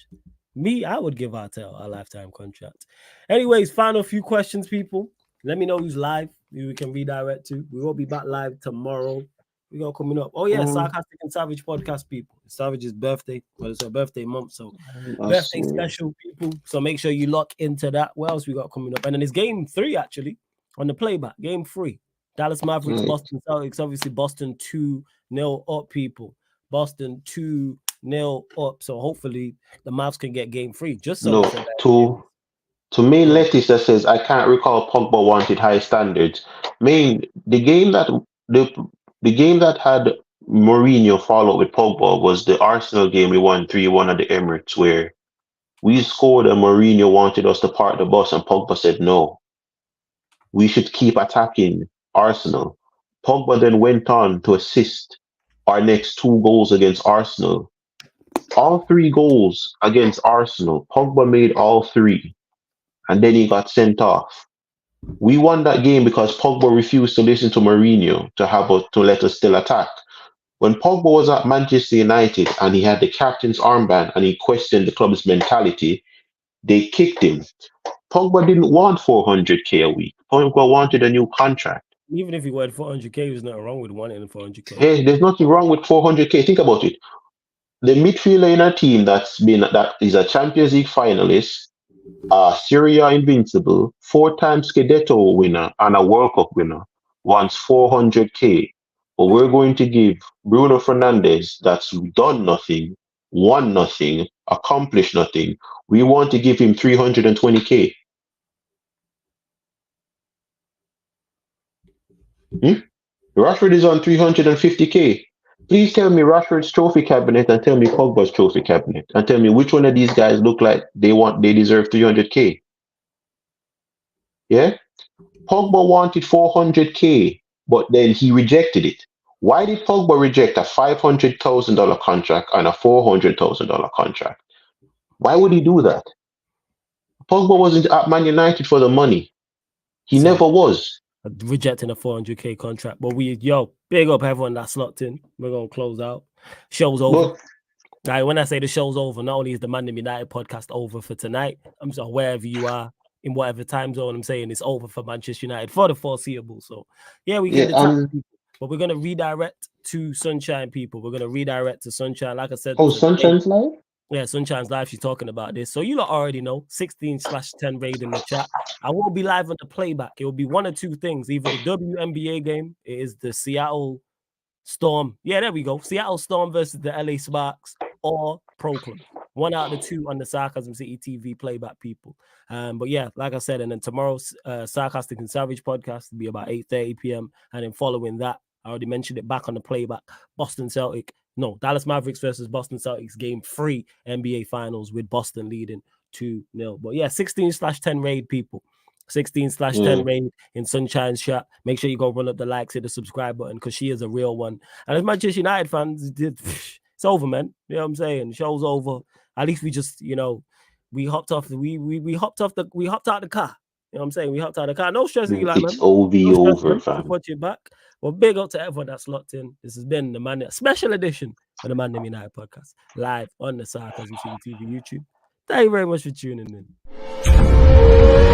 I would give Artel a lifetime contract. Anyways, final few questions, people. Let me know who's live. We can redirect to. We will be back live tomorrow. We got coming up. Oh yeah, Sarcastic and Savage podcast, people. It's Savage's birthday. Well, it's her birthday month, so birthday special, people. So make sure you lock into that. What else we got coming up? And then it's game 3 actually on the playback. Game 3. Dallas Mavericks, Boston Celtics. Obviously, Boston 2-0 up, people. Boston 2-0 up. So hopefully the Mavs can get game 3. Just so to me, Lettice that says I can't recall Pogba wanted high standards. I mean, the game that had Mourinho follow with Pogba was the Arsenal game we won 3-1 at the Emirates, where we scored and Mourinho wanted us to park the bus and Pogba said no. We should keep attacking Arsenal. Pogba then went on to assist our next 2 goals against Arsenal. All 3 goals against Arsenal, Pogba made all 3. And then he got sent off. We won that game because Pogba refused to listen to Mourinho to let us still attack. When Pogba was at Manchester United and he had the captain's armband and he questioned the club's mentality, they kicked him. Pogba didn't want 400k a week. Pogba wanted a new contract. Even if he wanted 400k, there's nothing wrong with wanting 400k. Hey, there's nothing wrong with 400k. Think about it. The midfielder in our team that is a Champions League finalist, Serie A invincible, 4-time Scudetto winner, and a World Cup winner, wants 400k. But we're going to give Bruno Fernandes, that's done nothing, won nothing, accomplished nothing. We want to give him 320k. Rashford is on 350k. Please tell me Rashford's trophy cabinet and tell me Pogba's trophy cabinet and tell me which one of these guys look like they deserve 300k. Yeah? Pogba wanted 400k, but then he rejected it. Why did Pogba reject a $500,000 contract and a $400,000 contract? Why would he do that? Pogba wasn't at Man United for the money. He never was. Rejecting a 400k contract, but big up everyone that's locked in. We're gonna close out. Show's over. When I say the show's over, not only is the ManDem United podcast over for tonight, I'm sorry, wherever you are in whatever time zone, I'm saying it's over for Manchester United for the foreseeable. So we get the time, but we're gonna redirect to Sunshine, people. We're gonna redirect to Sunshine, like I said. Oh, Sunshine's live? Yeah, Sunshine's live. She's talking about this. So you lot already know, 16/10 raid in the chat. I won't be live on the playback. It will be one or two things. Either the WNBA game, it is the Seattle Storm. Yeah, there we go. Seattle Storm versus the LA Sparks or Pro Club. One out of the 2 on the Sarcasm City TV playback, people. But yeah, like I said, and then tomorrow's Sarcastic and Savage podcast will be about 8:30 p.m. And then following that, I already mentioned it back on the playback, Dallas Mavericks versus Boston Celtics game 3 NBA Finals with Boston leading 2-0. But yeah, 16/10 raid, people. 16/10 raid in Sunshine's chat. Make sure you go run up the likes, hit the subscribe button because she is a real one. And as Manchester United fans, it's over, man. You know what I'm saying? The show's over. At least we just, we hopped off. We hopped out the car. You know what I'm saying? We hopped out the car. No stress, man. It's over, fam. Watch it back. Well, big up to everyone that's locked in. This has been the ManDem special edition of the ManDem United podcast, live on the Sarcasm TV YouTube. Thank you very much for tuning in.